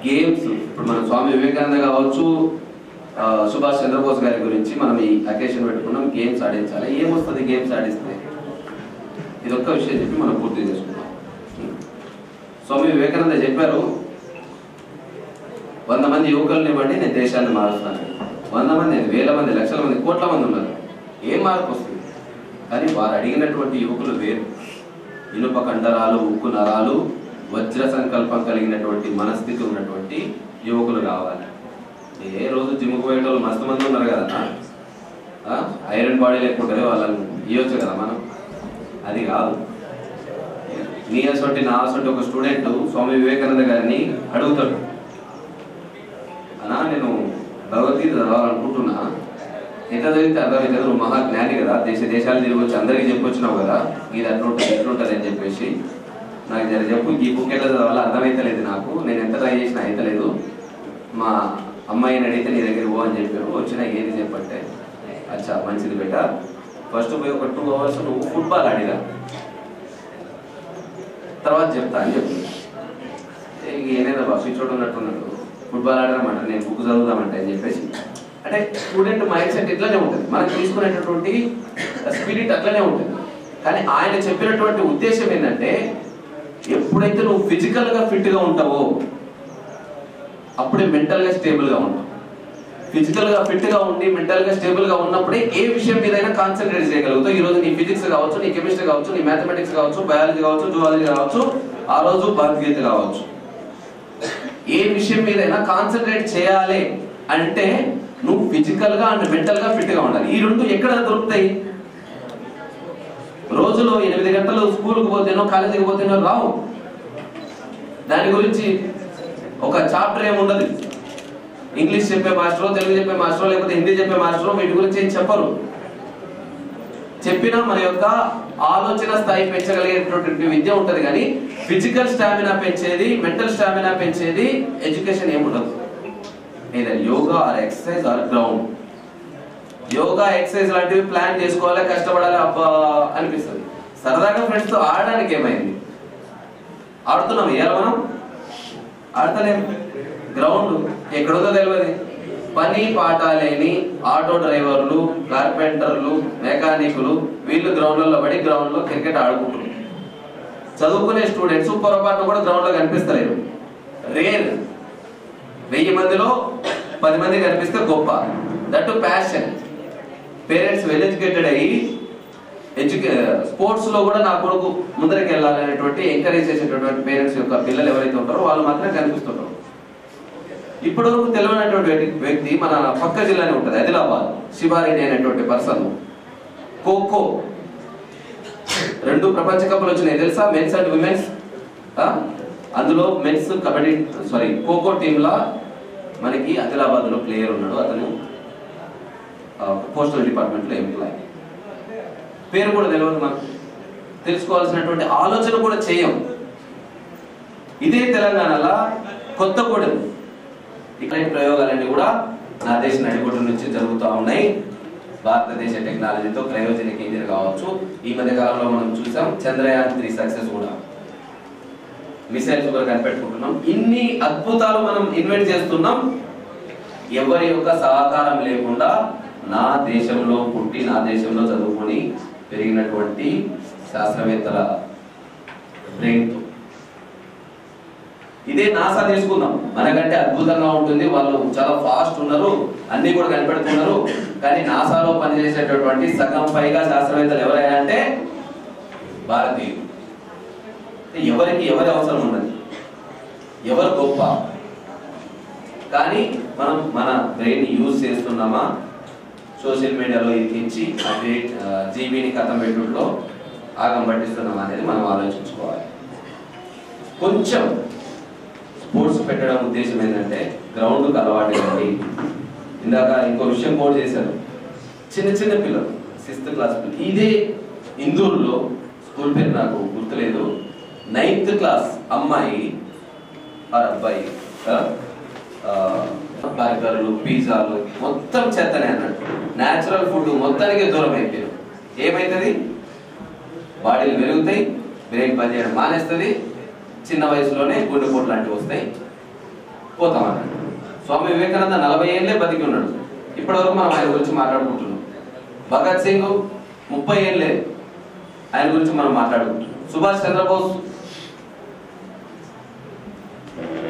గేమ్స్, ఇప్పుడు మన స్వామి వివేకానంద కావచ్చు, సుభాష్ చంద్రబోస్ గారి గురించి మనం ఈ అకేషన్ పెట్టుకున్నాం. గేమ్స్ ఆడించాలి. ఏమొస్తుంది గేమ్స్ ఆడిస్తే? ఇదొక్క విషయం చెప్పి మనం పూర్తి చేసుకుంటాం. స్వామి వివేకానంద చెప్పారు, 100 మంది యువకులను ఇవ్వండి, నేను దేశాన్ని మారుస్తాను. 100 మంది, 1000 మంది, లక్షల మంది, కోట్ల మంది ఉన్నారు. ఏం మార్పు వస్తుంది? కానీ వారు అడిగినటువంటి యువకులు వేరు. ఇనుప కండరాలు, ఉక్కు నరాలు, వజ్ర సంకల్పం కలిగినటువంటి మనస్థితి ఉన్నటువంటి యువకులు కావాలి. ఏ రోజు జిమ్కి పోయేటోళ్ళు మస్తు మంది ఉన్నారు కదా, ఐరన్ బాడీ లేకుంటే వాళ్ళని ఇవ్వచ్చు కదా మనం. అది కాదు. నీ అసొంటి నా అసొంటి ఒక స్టూడెంట్ స్వామి వివేకానంద గారిని అడుగుతాడు, అన్నా నేను భగవద్గీత చదవాలనుకుంటున్నా, ఎంత చదివితే అర్థమవుతుంది, నువ్వు మహాజ్ఞాని కదా, దేశాలు తిరిగి వచ్చి అందరికీ చెప్పొచ్చినావు కదా, ఇది అట్లుంటుంది ఇట్లుంటుంది అని చెప్పేసి నాకు జర చెప్పు, ఈ బుక్ ఎట్లా చదవాలో అర్థమైతలేదు నాకు, నేను ఎంత ట్రై చేసినా అయితలేదు, మా అమ్మాయిని అడిగితే నీ దగ్గర పో అని చెప్పారు. వచ్చినా ఏది చెప్పంటే, అచ్చా మంచిది బేట, ఫస్ట్ పోయి ఒక 2 hours నువ్వు ఫుట్బాల్ ఆడిరా, తర్వాత చెప్తా అని చెప్పి. ఏదైనా బస్సు చోటు ఉన్నట్టున్నాడు, ఫుట్బాల్ ఆడదామంట, నేను బుక్ చదువుదామంట అని చెప్పేసి. అంటే స్టూడెంట్ మైండ్ సెట్ ఇట్లానే ఉంటుంది, మనకు తీసుకునేటటువంటి స్పిరిట్ అట్లనే ఉంటుంది. కానీ ఆయన చెప్పినటువంటి ఉద్దేశం ఏంటంటే, ఎప్పుడైతే నువ్వు ఫిజికల్గా ఫిట్గా ఉంటావో అప్పుడే మెంటల్గా స్టేబుల్గా ఉంటావు. ఫిజికల్గా ఫిట్గా ఉండి మెంటల్గా స్టేబుల్గా ఉన్నప్పుడే ఏ విషయం మీదైనా కాన్సన్ట్రేట్ చేయగలుగుతావు. ఈ రోజు నీ ఫిజిక్స్ కావచ్చు, నీ కెమిస్ట్రీ కావచ్చు, నీ మ్యాథమెటిక్స్ కావచ్చు, బయాలజీ కావచ్చు, జువాలజీ కావచ్చు, ఆ రోజు భగవద్గీత కావచ్చు, ఏ విషయం మీదైనా కాన్సన్ట్రేట్ చేయాలి అంటే నువ్వు ఫిజికల్గా అండ్ మెంటల్గా ఫిట్గా ఉండాలి. ఈ రెండు ఎక్కడ దొరుకుతాయి? రోజులో 8 గంటలు స్కూల్కి పోతేనో కాలేజీకి పోతేనో రావు. దాని గురించి ఒక చాప్టర్ ఏముండదు. ఇంగ్లీష్ చెప్పే మాస్టరో, తెలుగు చెప్పే మాస్టరో, లేకపోతే హిందీ చెప్పే మాస్టరో వీటి గురించి ఏం చెప్పరు. చెప్పినా మన యొక్క ఆలోచన స్థాయి పెంచగలిగేటటువంటి విద్య ఉంటుంది. కానీ ఫిజికల్ స్టామినా పెంచేది, మెంటల్ స్టామినా పెంచేది ఎడ్యుకేషన్ ఏముండదు. ఏదైనా yoga or exercise or ground. Yoga exercise లాంటివి ప్లాన్ చేసుకోవాలి, కష్టపడాలి, అబ్బా అనిపిస్తుంది. సరదాగా ఫ్రెండ్స్ తో ఆడడానికి ఏమైంది? ఆడుతున్నాం, ఇవాళ మనం ఆడతలేము. గ్రౌండ్ ఎక్కడుందో తెలియదు. పని పాట లేని ఆటో డ్రైవర్లు, కార్పెంటర్లు, మెకానికులు వీళ్ళు గ్రౌండ్లలో పడి గ్రౌండ్లో క్రికెట్ ఆడుకుంటున్నారు. చదువుకునే స్టూడెంట్స్ పొరపాటు కూడా గ్రౌండ్లో కనిపిస్తలేరు. రేర్. 1000 మందిలో 10 మంది కనిపిస్తే గొప్ప. That passion. Parents well educated అయ్యి స్పోర్ట్స్ లో కూడా నా కొడుకు ముందరికి వెళ్ళాలనేటువంటి ఎంకరేజ్ చేసేటటువంటి పేరెంట్స్ యొక్క పిల్లలు ఎవరైతే ఉంటారో వాళ్ళు మాత్రమే కనిపిస్తుంటారు. ఇప్పటి వరకు తెలియనటువంటి వ్యక్తి మన పక్క జిల్లానే ఉంటుంది, ఆదిలాబాద్. శివారెడ్డి అనేటువంటి పర్సన్. ఖోఖో 2 ప్రపంచ కప్పులు వచ్చినాయి తెలుసా, మెన్స్ అండ్ విమెన్స్. అందులో మెన్స్ కబడ్డీ ఖోఖో టీంలో మనకి ఆదిలాబాద్ లో ప్లేయర్ ఉన్నాడు. అతను పోస్టల్ డిపార్ట్మెంట్ లో ఎంప్లాయ్. పేరు కూడా తెలియదు మనకు. తెలుసుకోవాల్సినటువంటి ఆలోచన కూడా చేయం. ఇదే తెలంగాణలో కొత్తగూడెం. ఇట్లాంటి ప్రయోగాలన్నీ కూడా నా దేశ నడిగొడ్డు నుంచి జరుగుతూ ఉన్నాయి. భారతదేశ టెక్నాలజీతో క్రయోజనిక్ ఇంజిన్ కావచ్చు. ఈ మధ్య కాలంలో మనం చూసాం చంద్రయాన్ 3 సక్సెస్ కూడా. మిసైల్స్ కూడా కనిపెట్టుకుంటున్నాం. ఇన్ని అద్భుతాలు మనం ఇన్వెంట్ చేస్తున్నాం. ఎవరి యొక్క సహకారం లేకుండా నా దేశంలో పుట్టి నా దేశంలో చదువుకొని పెరిగినటువంటి శాస్త్రవేత్తల బ్రెయిన్తో. ఇదే నాసా తీసుకుందాం, మనకంటే అద్భుతంగా ఉంటుంది. వాళ్ళు చాలా ఫాస్ట్ ఉన్నారు, అన్ని కూడా కనిపెడుతున్నారు. కానీ నాసాలో పనిచేసేటటువంటి సగం పైగా శాస్త్రవేత్తలు ఎవరైనా అంటే భారతీయులు. ఎవరి అవసరం ఉన్నది, ఎవరు గొప్ప. కానీ మనం మన బ్రెయిన్ యూజ్ చేస్తున్నామా, సోషల్ మీడియాలో ఎక్కించి జీబీని కథం పెట్టుట్లో ఆగం పట్టిస్తున్నామా అనేది మనం ఆలోచించుకోవాలి. కొంచెం స్పోర్ట్స్ పెట్టడం ఉద్దేశం ఏంటంటే గ్రౌండ్కి అలవాటు ఇవ్వండి. ఇందాక ఇంకో విషయం కోడ్ చేశారు, చిన్న పిల్లలు 6th క్లాస్ పిల్లలు. ఇదే ఇందూరులో స్కూల్ పేరు నాకు గుర్తులేదు, 9th క్లాస్ అమ్మాయి అబ్బాయి బర్గర్లు పిజ్జాలు మొత్తం చెత్తనే అన్నట్టు. న్యాచురల్ ఫుడ్ మొత్తానికి దూరం అయిపోయింది. ఏమైతుంది, బాడీలు పెరుగుతాయి, బ్రెయిన్ పనిచేయడం మానేస్తుంది, చిన్న వయసులోనే గుండెపోటు లాంటివి వస్తాయి, పోతామన్నట్టు. స్వామి వివేకానంద 40 ఏళ్ళే బతికి ఉన్నాడు. ఇప్పటివరకు మనం ఆయన గురించి మాట్లాడుకుంటున్నాం. భగత్ సింగ్ 30 ఏళ్ళే, ఆయన గురించి మనం మాట్లాడుకుంటున్నాం. సుభాష్ చంద్రబోస్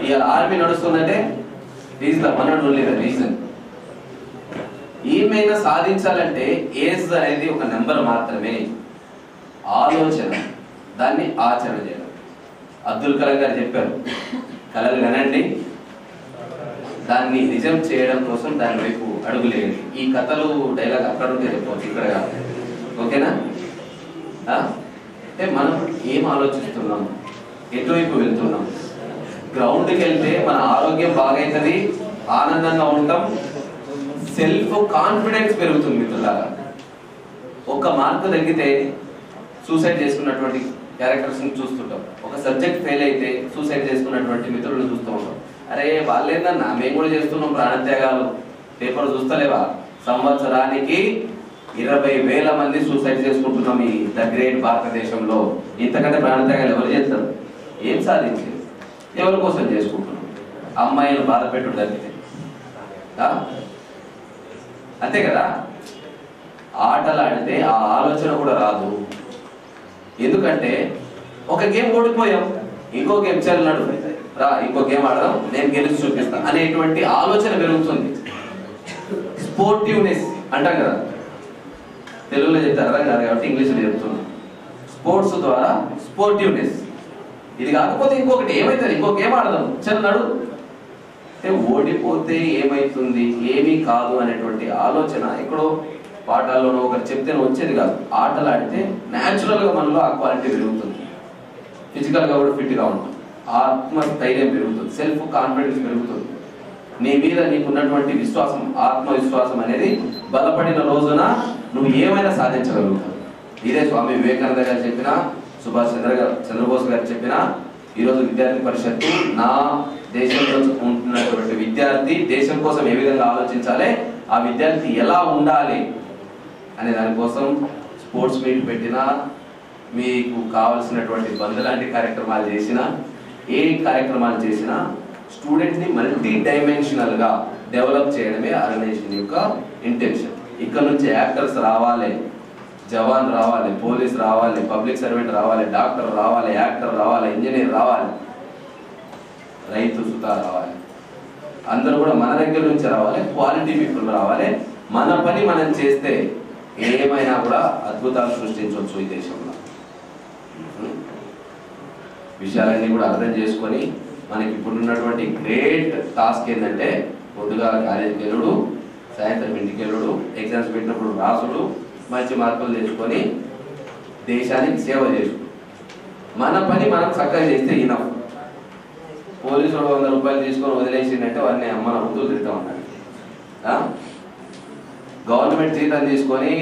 ఇవాళ ఆర్మీ నడుస్తుందంటే is the one and only the reason. ఏమైనా సాధించాలంటే ఏజ్ అనేది ఒక నెంబర్ మాత్రమే. ఆలోచన, దాన్ని ఆచరణ చేయడం. అబ్దుల్ కలాం గారు చెప్పారు, కలలు కనండి, దాన్ని నిజం చేయడం కోసం దాని వైపు అడుగులేయండి. ఈ కథలు డైలాగ్ అక్కడ ఉంటే చెప్పవచ్చు, ఇక్కడ కాదు. ఓకేనా? అంటే మనం ఏం ఆలోచిస్తున్నాం, ఎటువైపు వెళ్తున్నాం. గ్రౌండ్కి వెళ్తే మన ఆరోగ్యం బాగైతుంది, ఆనందంగా ఉంటాం, సెల్ఫ్ కాన్ఫిడెన్స్ పెరుగుతుంది. మిత్రులారా, 1 మార్కు తగ్గితే సూసైడ్ చేసుకున్నటువంటి క్యారెక్టర్స్ ని చూస్తుంటాం. ఒక సబ్జెక్ట్ ఫెయిల్ అయితే సూసైడ్ చేసుకున్నటువంటి మిత్రులను చూస్తూ ఉంటాం. అరే వాళ్ళేందన్నా మేము కూడా చేస్తున్నాం ప్రాణత్యాగాలు, పేపర్ చూస్తలేవా? సంవత్సరానికి 20,000 మంది సూసైడ్ చేసుకుంటున్నాం ఈ ద గ్రేట్ భారతదేశంలో. ఇంతకంటే ప్రాణత్యాగాలు ఎవరు చేస్తారు? ఏం సాధించారు? ఎవరి కోసం చేసుకుంటున్నాం? అమ్మాయిలు బాధ పెట్టుడు తగ్గితే అంతే కదా. ఆటలు ఆడితే ఆ ఆలోచన కూడా రాదు. ఎందుకంటే ఒక గేమ్ ఓడిపోయాం, ఇంకో గేమ్ చెల్లడు రా, ఇంకో గేమ్ ఆడదాం, నేను గెలిచి చూపిస్తాను అనేటువంటి ఆలోచన పెరుగుతుంది. స్పోర్టివ్నెస్ అంటాం కదా, తెలుగులో చెప్తే అర్థం కాదు కాబట్టి ఇంగ్లీష్లో చెప్తున్నాం. స్పోర్ట్స్ ద్వారా స్పోర్టివ్నెస్. ఇది కాకపోతే ఇంకొకటి ఏమైతుంది, ఇంకో గేమ్ ఆడదాం చెల్లడు. అంటే ఓడిపోతే ఏమైతుంది, ఏమీ కాదు అనేటువంటి ఆలోచన ఎక్కడో పాఠాల్లోనో ఒకరు చెప్తేనే వచ్చేది కాదు. ఆటలు ఆడితే న్యాచురల్గా మనలో ఆ క్వాలిటీ పెరుగుతుంది, ఫిజికల్గా కూడా ఫిట్గా ఉంటుంది, ఆత్మస్థైర్యం పెరుగుతుంది, సెల్ఫ్ కాన్ఫిడెన్స్ పెరుగుతుంది. నీ మీద నీకున్నటువంటి విశ్వాసం, ఆత్మవిశ్వాసం అనేది బలపడిన రోజున నువ్వు ఏమైనా సాధించగలుగుతావు. ఇదే స్వామి వివేకానంద గారు చెప్పిన, సుభాష్ చంద్రబోస్ గారు చెప్పిన, ఈరోజు విద్యార్థి పరిషత్తు నా దేశంలో ఉంటున్నటువంటి విద్యార్థి దేశం కోసం ఏ విధంగా ఆలోచించాలి, ఆ విద్యార్థి ఎలా ఉండాలి అనే దానికోసం స్పోర్ట్స్ మీట్ పెట్టినా, మీకు కావాల్సినటువంటి బంద్ లాంటి కార్యక్రమాలు చేసినా, ఏ కార్యక్రమాలు చేసినా స్టూడెంట్ని మల్టీ డైమెన్షనల్గా డెవలప్ చేయడమే ఆర్గనైజేషన్ యొక్క ఇంటెన్షన్. ఇక్కడ నుంచి యాక్టర్స్ రావాలి, జవాన్ రావాలి, పోలీస్ రావాలి, పబ్లిక్ సర్వెంట్ రావాలి, డాక్టర్ రావాలి, యాక్టర్ రావాలి, ఇంజనీర్ రావాలి, రైతు సుత రావాలి. అందరూ కూడా మన దగ్గర నుంచి రావాలి, క్వాలిటీ పీపుల్ రావాలి. మన పని మనం చేస్తే ఏమైనా కూడా అద్భుతాలు సృష్టించవచ్చు ఈ దేశంలో. విషయాలన్నీ కూడా అర్థం చేసుకొని మనకి ఇప్పుడున్నటువంటి గ్రేట్ టాస్క్ ఏంటంటే పొద్దుగా కాలేజీకి వెళ్ళుడు, సాయంత్రం ఇంటికి వెళ్ళుడు, ఎగ్జామ్స్ పెట్టినప్పుడు రాసుడు, మంచి మార్కులు తెచ్చుకొని దేశానికి సేవ చేసుడు. మన పని మనం చక్కగా చేస్తే ఇనఫ్. పోలీసులు 100 రూపాయలు తీసుకొని వదిలేసిందంటే వారిని అమ్మ నవ్వుతూ తిడతా ఉన్నాడు. గవర్నమెంట్ జీతం తీసుకొని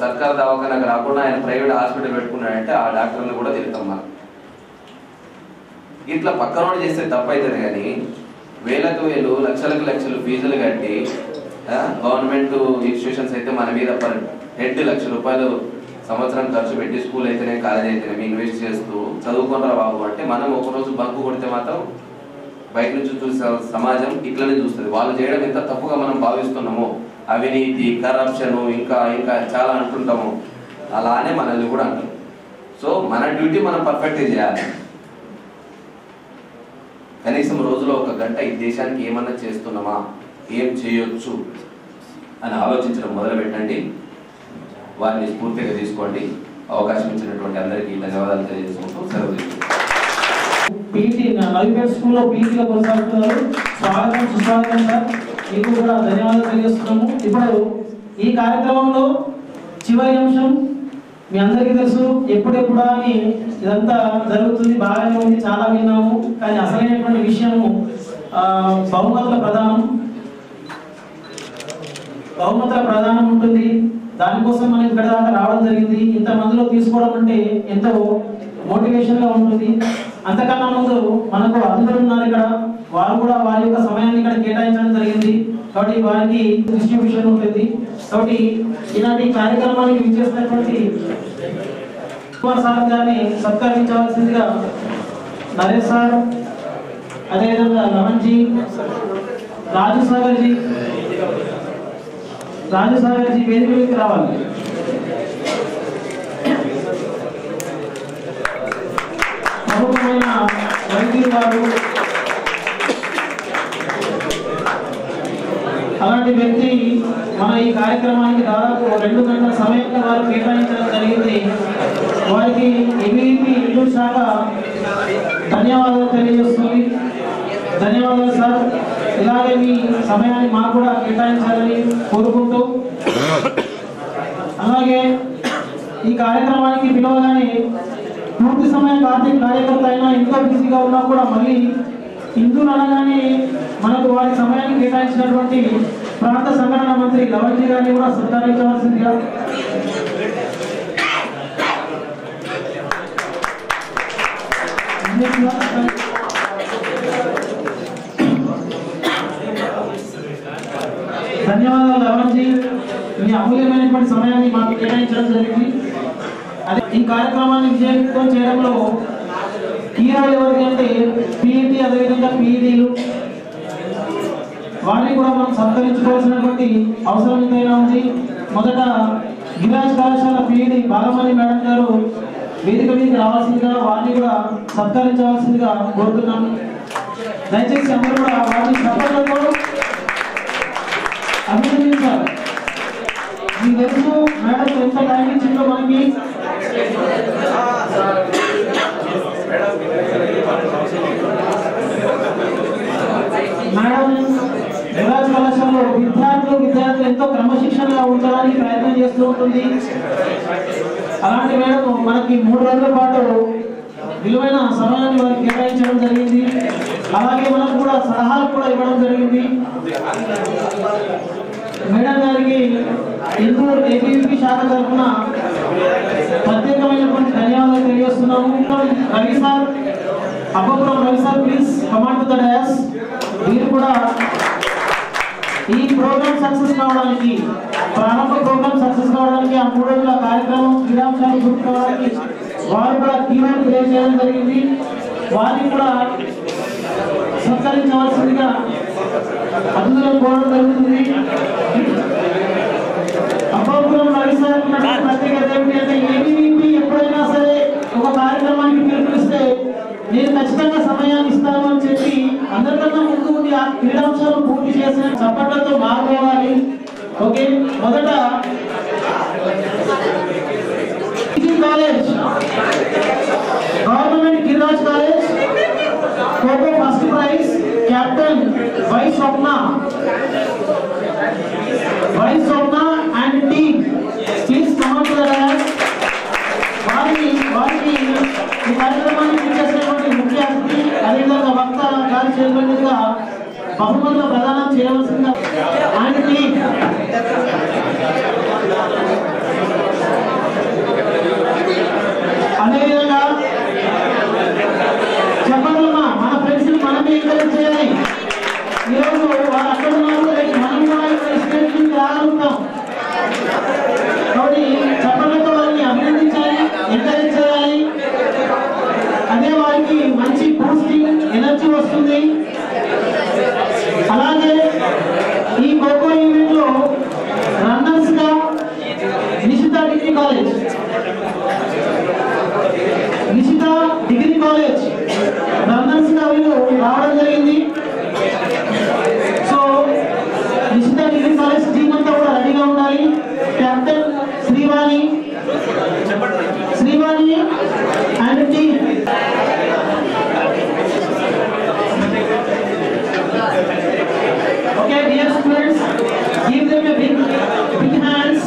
సర్కార్ దవాఖానకు రాకుండా ఆయన ప్రైవేట్ హాస్పిటల్ పెట్టుకున్నాడంటే ఆ డాక్టర్ని కూడా తిడతాం మనం. ఇట్లా పక్కనోడు చేస్తే తప్పు అవుతుంది. కానీ వేలకు వేలు, లక్షలకు లక్షలు ఫీజులు కట్టి గవర్నమెంట్ ఇన్స్టిట్యూషన్స్ అయితే మన మీద హెడ్ ₹1,00,000 సంవత్సరం ఖర్చు పెట్టి స్కూల్ అయితేనే కాలేజ్ అయితేనే ఇన్వెస్ట్ చేస్తూ చదువుకుంటారా బాబు అంటే మనం ఒకరోజు బంకు కొడితే మాత్రం బయట నుంచి చూసే సమాజం ఇట్లనే చూస్తుంది. వాళ్ళు చేయడం ఎంత తప్పుగా మనం భావిస్తున్నామో, అవినీతి, కరప్షన్, ఇంకా ఇంకా చాలా అంటుంటాము, అలానే మనల్ని కూడా అంటారు. సో మన డ్యూటీ మనం పర్ఫెక్ట్గా చేయాలి. కనీసం రోజులో 1 గంట ఈ దేశానికి ఏమన్నా చేస్తున్నామా, ఏం చేయొచ్చు అని ఆలోచించడం మొదలు పెట్టండి. వారిని స్ఫూర్తిగా తీసుకోండి. అవకాశం ఇచ్చినటువంటి అందరికీ ధన్యవాదాలు తెలియజేసుకుంటూ సెలవు తీసుకుంటాం. పీటీ నవీపేట స్కూల్లో పీటీగా కొనసాగుతున్నారు. స్వాగతం, సుస్వాగతం సార్. మీకు కూడా ధన్యవాదాలు తెలియజేస్తున్నాము. ఇప్పుడు ఈ కార్యక్రమంలో చివరి అంశం మీ అందరికీ తెలుసు. ఎప్పుడెప్పుడు అని ఇదంతా జరుగుతుంది, బాగానే ఉంది, చాలా విన్నాము. కానీ అసలైనటువంటి విషయము బహుమతుల ప్రధానం ఉంటుంది. దానికోసం మనం ఇక్కడ దాకా రావడం జరిగింది. ఇంతమందిలో తీసుకోవడం అంటే ఎంతో మోటివేషన్ గా ఉంటుంది. అంతకన్నా ముందు మనకు అందరూ ఉన్నారు ఇక్కడ, వారు కూడా వారి యొక్క సమయాన్ని ఇక్కడ కేటాయించడం జరిగింది. కాబట్టి వారికి డిస్ట్రిబ్యూషన్ ఉంటుంది. కాబట్టి ఇలాంటి కార్యక్రమానికి విచ్చేసినటువంటి కుమార్ సార్ గారిని సత్కరించవలసిందిగా నరేష్ సార్, అదేవిధంగా లవన్ జీ, రాజు సాగర్ జీ వేదిక మీదకి రావాలి. ప్రముఖమైన వైద్యులు వారు, అలాంటి వ్యక్తి మన ఈ కార్యక్రమానికి దాదాపు 2 గంటల సమయాన్ని వారు కేటాయించడం జరిగింది. వారికి ఏబీవీపీ ఇంటూర్ శాఖ ధన్యవాదాలు తెలియజేస్తుంది. ధన్యవాదాలు సార్. ఇలాగే మీ సమయాన్ని మాకు కూడా కేటాయించాలని కోరుకుంటూ, అలాగే ఈ కార్యక్రమానికి పిలవగానే పూర్తి సమయ కార్యకర్త అయినా ఎంతో బిజీగా ఉన్నా కూడా మళ్ళీ హిందువులు అనగానే మనకు వారి సమయాన్ని కేటాయించినటువంటి ప్రాంత సంఘటన మంత్రి లవన్జీ గారిని కూడా సత్కరించవలసిందిగా. ధన్యవాదాలు లవన్జీ, మీ అమూల్యమైనటువంటి సమయాన్ని మాకు కేటాయించడం జరిగింది. అదే ఈ కార్యక్రమాన్ని విజయవంతం చేయడంలో కీరాలు ఎవరికి అంటే పీఈటీ, అదేవిధంగా పీఈడీలు, వారిని కూడా మనం సత్కరించుకోవాల్సినటువంటి అవసరం ఎంతైనా ఉంది. మొదట గిరాజ్ కళాశాల పీఈడీ బాలమణి మేడం గారు వేదిక మీదకి రావాల్సిందిగా, వారిని కూడా సత్కరించవలసిందిగా కోరుతున్నాను. దయచేసి అందరూ కూడా వారిని సత్కరించడంలో అభినందించారు. మీకు తెలుసు మేడం ఎంత టైం ఇచ్చిందో మనకి. మేడం గిరాజ్ కళాశాలలో విద్యార్థులు ఎంతో క్రమశిక్షణగా ఉండడానికి ప్రయత్నం చేస్తూ ఉంటుంది. అలాంటి మేడం మనకి 3 రోజుల పాటు విలువైన సమయాన్ని వారికి కేటాయించడం జరిగింది. అలాగే మనకు కూడా సలహాలు కూడా ఇవ్వడం జరిగింది. మేడం గారికి ఇందూరు ఏబీవీపీ శాఖ తరఫున ప్రత్యేకమైనటువంటి ధన్యవాదాలు తెలియజేస్తున్నాము. Ravi sir, Abbapuram Ravi sir, please command to the dais. మీరు కూడా ఈ ప్రోగ్రామ్ సక్సెస్ కావడానికి, ప్రారంభ ప్రోగ్రామ్ సక్సెస్ కావడానికి, ఆ 3 రోజుల కార్యక్రమం క్రీడాంశాలు పూర్తి కావడానికి వారు కూడా కీవర్డ్ ప్లే చేయడం జరిగింది. వారిని కూడా సత్కరించవలసిందిగా అందులో కోరడం జరుగుతుంది. అబ్బపురం రవి సార్ ప్రత్యేకత College, Government Giraj College, Coco first prize, Captain Y Swapna and team, please come on to the dais. వారికి ఈ కార్యక్రమానికి చేసినటువంటి ముఖ్య అతిథి అదేవిధంగా వక్త గారి చేతుల మీదుగా బహుమతుల ప్రదానం చేయవలసిందిగా ఆయన టీం. అదేవిధంగా చెప్పాలమ్మా మన ఫ్రెండ్స్ మనమే ఎంకరేజ్ చేయాలి. ఈరోజు వారు అక్కడ ఉన్నారు, మనం కూడా ఇక్కడ స్టేట్ నుంచి రాగలుగుతాం. కాబట్టి చెప్పడంతో వారిని అభినందించాలి, ఎంకరేజ్ చేయాలి. అదే వారికి మంచి బూస్టింగ్ ఎనర్జీ వస్తుంది. అలాగే ఈ ఖోఖో ఈవెంట్ లో రన్నర్స్ గా నిషిత డిగ్రీ కాలేజ్ రన్నర్స్ గా వీళ్ళు రావడం జరిగింది. సో నిషిత డిగ్రీ కాలేజ్ టీం అంతా కూడా రెడీగా ఉండాలి. Captain Srivani and team. Okay, dear students, give them a big hands.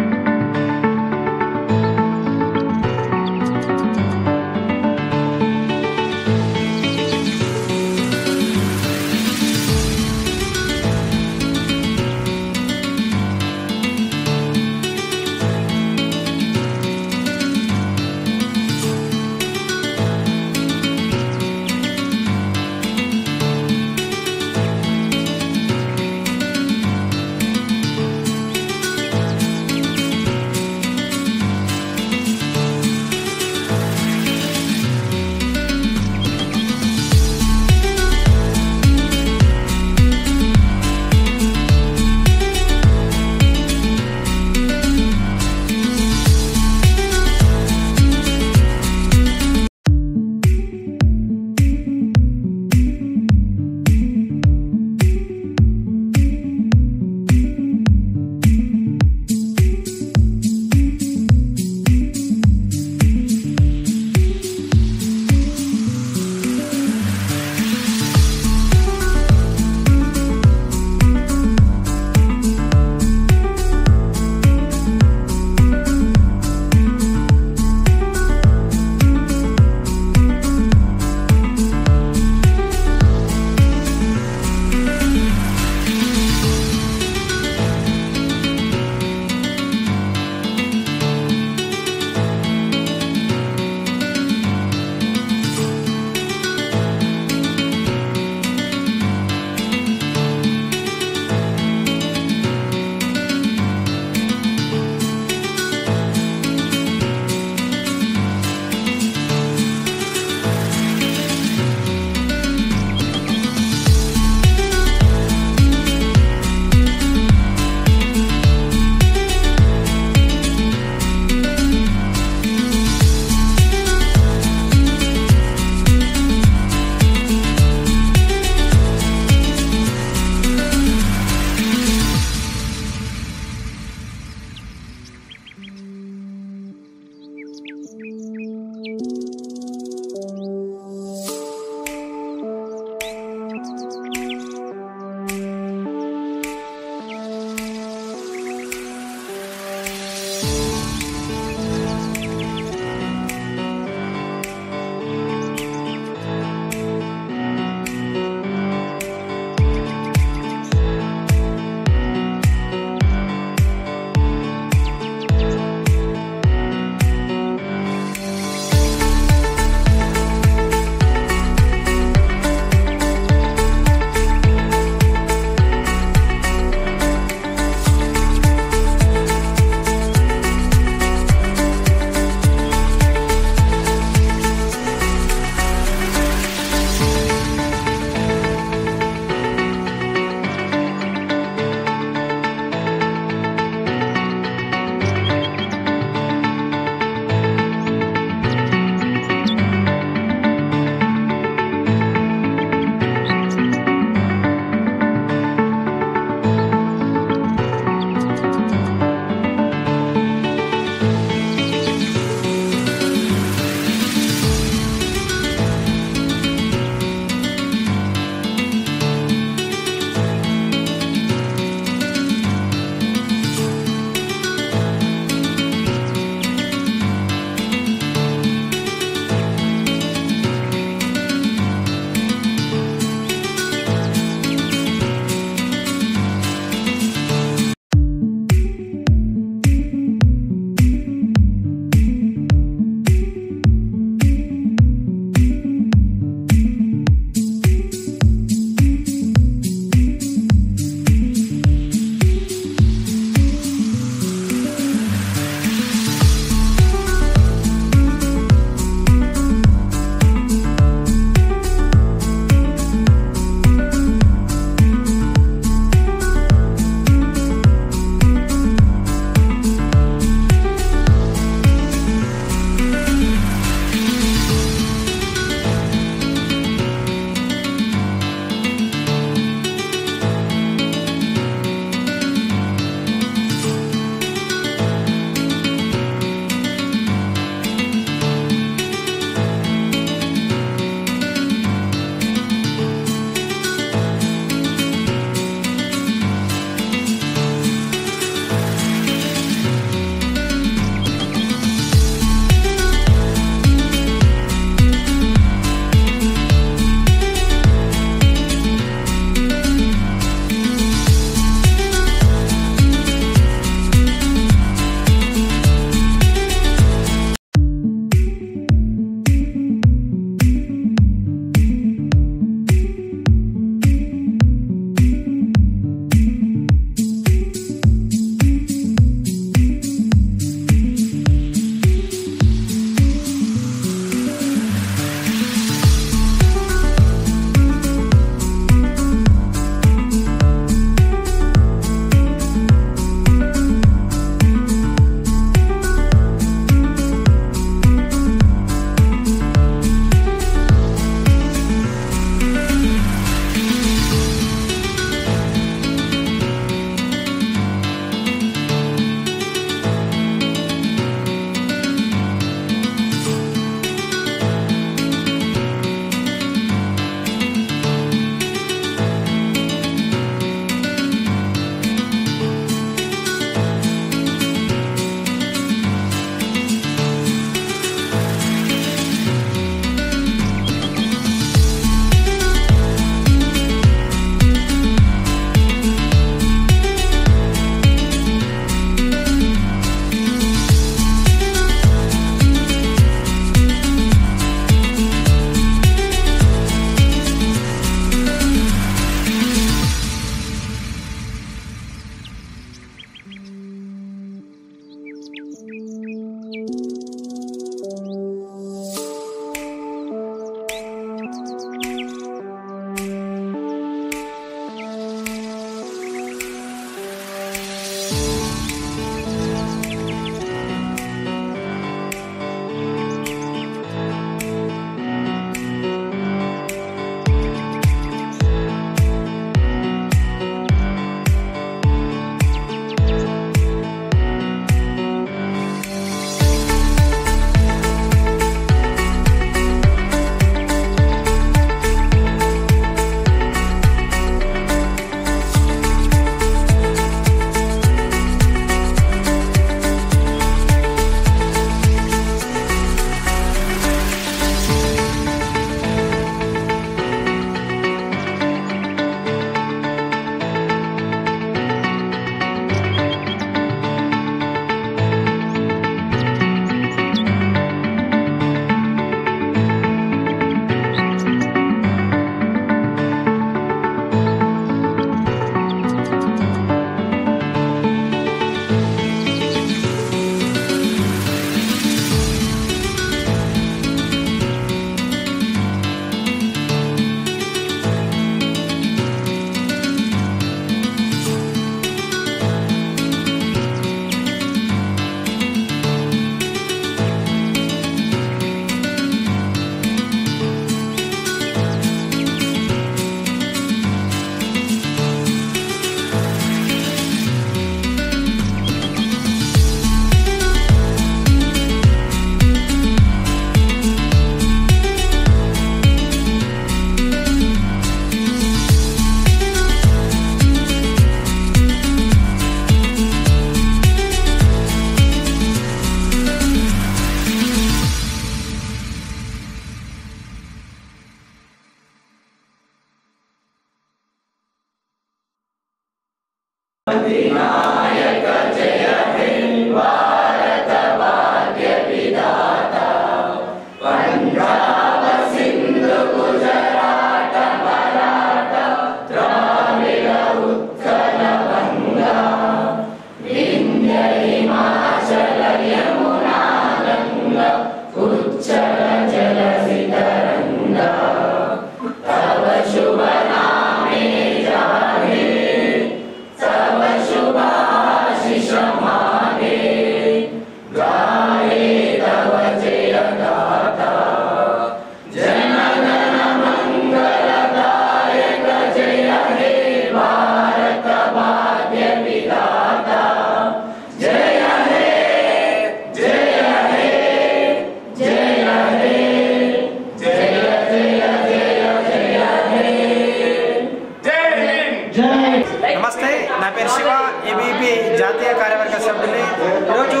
నమస్తే, నా పేరు శివ, ఏబీపీ జాతీయ కార్యవర్గ సభ్యుని. ఈరోజు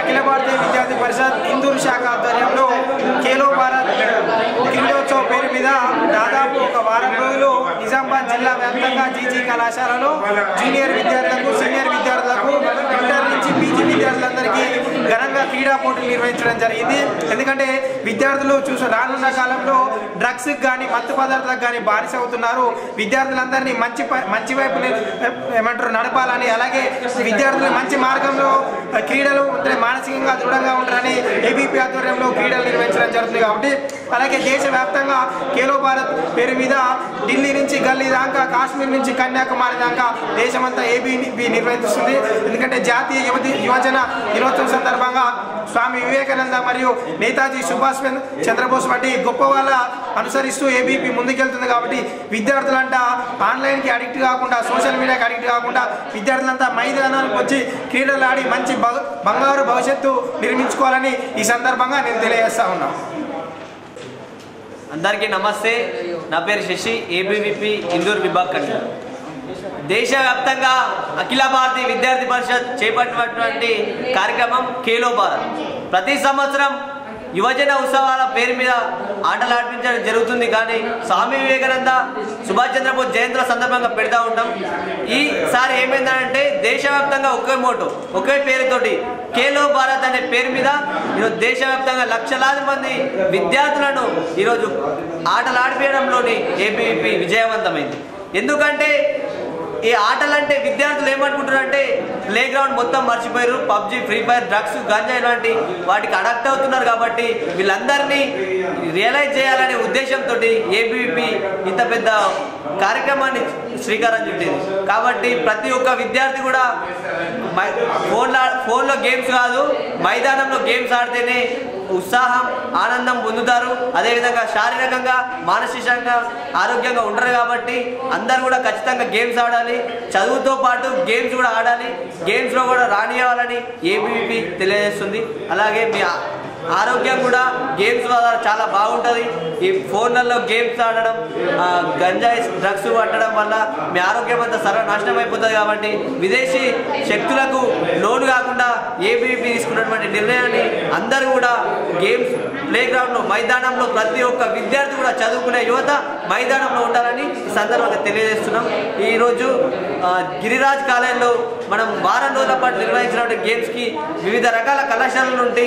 అఖిల భారతీయ విద్యార్థి పరిషత్ ఇందూరు శాఖ ఆధ్వర్యంలో ఖేలో భారత్ క్రీడోత్సవ్ పేరు మీద దాదాపు ఒక వారం రోజులు నిజామాబాద్ జిల్లా వ్యాప్తంగా జీజీ కళాశాలలో జూనియర్ విద్యార్థులకు, సీనియర్ విద్యార్థులకు, ఇంటర్ నుంచి పీజీ విద్యార్థులందరికీ ఘనంగా క్రీడా పోటీలు నిర్వహించడం జరిగింది. ఎందుకంటే విద్యార్థులు రానున్న కాలంలో డ్రగ్స్ కానీ మత్తు పదార్థాలకు కానీ బానిస అవుతున్నారు. విద్యార్థులందరినీ మంచి వైపు ఏమంటారు నడపాలని, అలాగే విద్యార్థులు మంచి మార్గంలో క్రీడలు మానసికంగా దృఢంగా ఉంటారని ఏబీపీ ఆధ్వర్యంలో క్రీడలు నిర్వహించడం జరుగుతుంది. కాబట్టి అలాగే దేశవ్యాప్తంగా ఖేలో భారత్ పేరు మీద ఢిల్లీ నుంచి గల్లీ దాకా, కాశ్మీర్ నుంచి కన్యాకుమారి దాకా దేశమంతా ఏబీపీ నిర్వహిస్తుంది. ఎందుకంటే జాతీయ యువజన దినోత్సవం సందర్భంగా స్వామి వివేకానంద మరియు నేతాజీ సుభాష్ చంద్రబోస్ వంటి గొప్ప వాళ్ళ అనుసరిస్తూ ఏబీపీ ముందుకెళ్తుంది. కాబట్టి విద్యార్థులంతా ఆన్లైన్కి అడిక్ట్ కాకుండా, సోషల్ మీడియాకి అడిక్ట్ కాకుండా విద్యార్థులంతా మైదానానికి వచ్చి క్రీడలు ఆడి మంచి బంగారు భవిష్యత్తు నిర్మించుకోవాలని ఈ సందర్భంగా నేను తెలియజేస్తా ఉన్నాను. అందరికీ నమస్తే, నా పేరు శశి, ఏబీవీపీ ఇందూరు విభాగ్ కట్ల. దేశవ్యాప్తంగా అఖిల భారతీయ విద్యార్థి పరిషత్ చేపట్టినటువంటి కార్యక్రమం ఖేలో భారత్. ప్రతి సంవత్సరం యువజన ఉత్సవాల పేరు మీద ఆటలు ఆడిపించడం జరుగుతుంది. కానీ స్వామి వివేకానంద, సుభాష్ చంద్రబోస్ జయంతుల సందర్భంగా పెడతా ఉంటాం. ఈసారి ఏమైందంటే దేశవ్యాప్తంగా ఒకే మోటో, ఒకే పేరుతోటి ఖేలో భారత్ అనే పేరు మీద ఈరోజు దేశవ్యాప్తంగా లక్షలాది మంది విద్యార్థులను ఈరోజు ఆటలు ఆడిపించడంలోని ఏబీవీపీ విజయవంతమైంది. ఎందుకంటే ఈ ఆటలంటే విద్యార్థులు ఏమనుకుంటున్నారంటే ప్లే గ్రౌండ్ మొత్తం మర్చిపోయారు, PUBG, free fire, drugs, ganja ఇలాంటి వాటికి అడక్ట్ అవుతున్నారు. కాబట్టి వీళ్ళందరినీ రియలైజ్ చేయాలనే ఉద్దేశంతో ఏబీవీపీ ఇంత పెద్ద కార్యక్రమాన్ని శ్రీకారం చుట్టింది. కాబట్టి ప్రతి ఒక్క విద్యార్థి కూడా ఫోన్లో గేమ్స్ కాదు, మైదానంలో గేమ్స్ ఆడితేనే ఉత్సాహం, ఆనందం పొందుతారు. అదేవిధంగా శారీరకంగా, మానసికంగా ఆరోగ్యంగా ఉంటారు. కాబట్టి అందరూ కూడా ఖచ్చితంగా గేమ్స్ ఆడాలి. చదువుతో పాటు గేమ్స్ కూడా ఆడాలి. గేమ్స్లో కూడా రానివ్వాలని ఏబీవీపీ తెలియజేస్తుంది. అలాగే మీ ఆరోగ్యం కూడా గేమ్స్ ద్వారా చాలా బాగుంటుంది. ఈ ఫోన్లలో గేమ్స్ ఆడడం, గంజాయి, డ్రగ్స్ పట్టడం వల్ల మీ ఆరోగ్యం అంతా సర్వనాశనం అయిపోతుంది. కాబట్టి విదేశీ శక్తులకు లోను కాకుండా ఏబీవీపీ తీసుకున్నటువంటి నిర్ణయాన్ని అందరూ కూడా గేమ్స్ ప్లే గ్రౌండ్లో, మైదానంలో ప్రతి ఒక్క విద్యార్థి కూడా, చదువుకునే యువత మైదానంలో ఉండాలని ఈ సందర్భంగా తెలియజేస్తున్నాం. ఈరోజు గిరిరాజ్ కాలేజ్లో మనం వారం రోజుల పాటు నిర్వహించినటువంటి గేమ్స్కి వివిధ రకాల కళాశాలల నుండి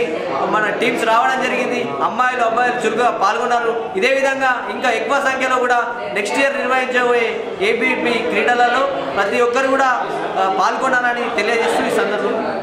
మన టీమ్స్ రావడం జరిగింది. అమ్మాయిలు, అబ్బాయిలు చురుకుగా పాల్గొన్నారు. ఇదే విధంగా ఇంకా ఎక్కువ సంఖ్యలో కూడా నెక్స్ట్ ఇయర్ నిర్వహించబోయే ఏబీవీపీ క్రీడలలో ప్రతి ఒక్కరు కూడా పాల్గొనాలని తెలియజేస్తూ ఈ సందర్భంగా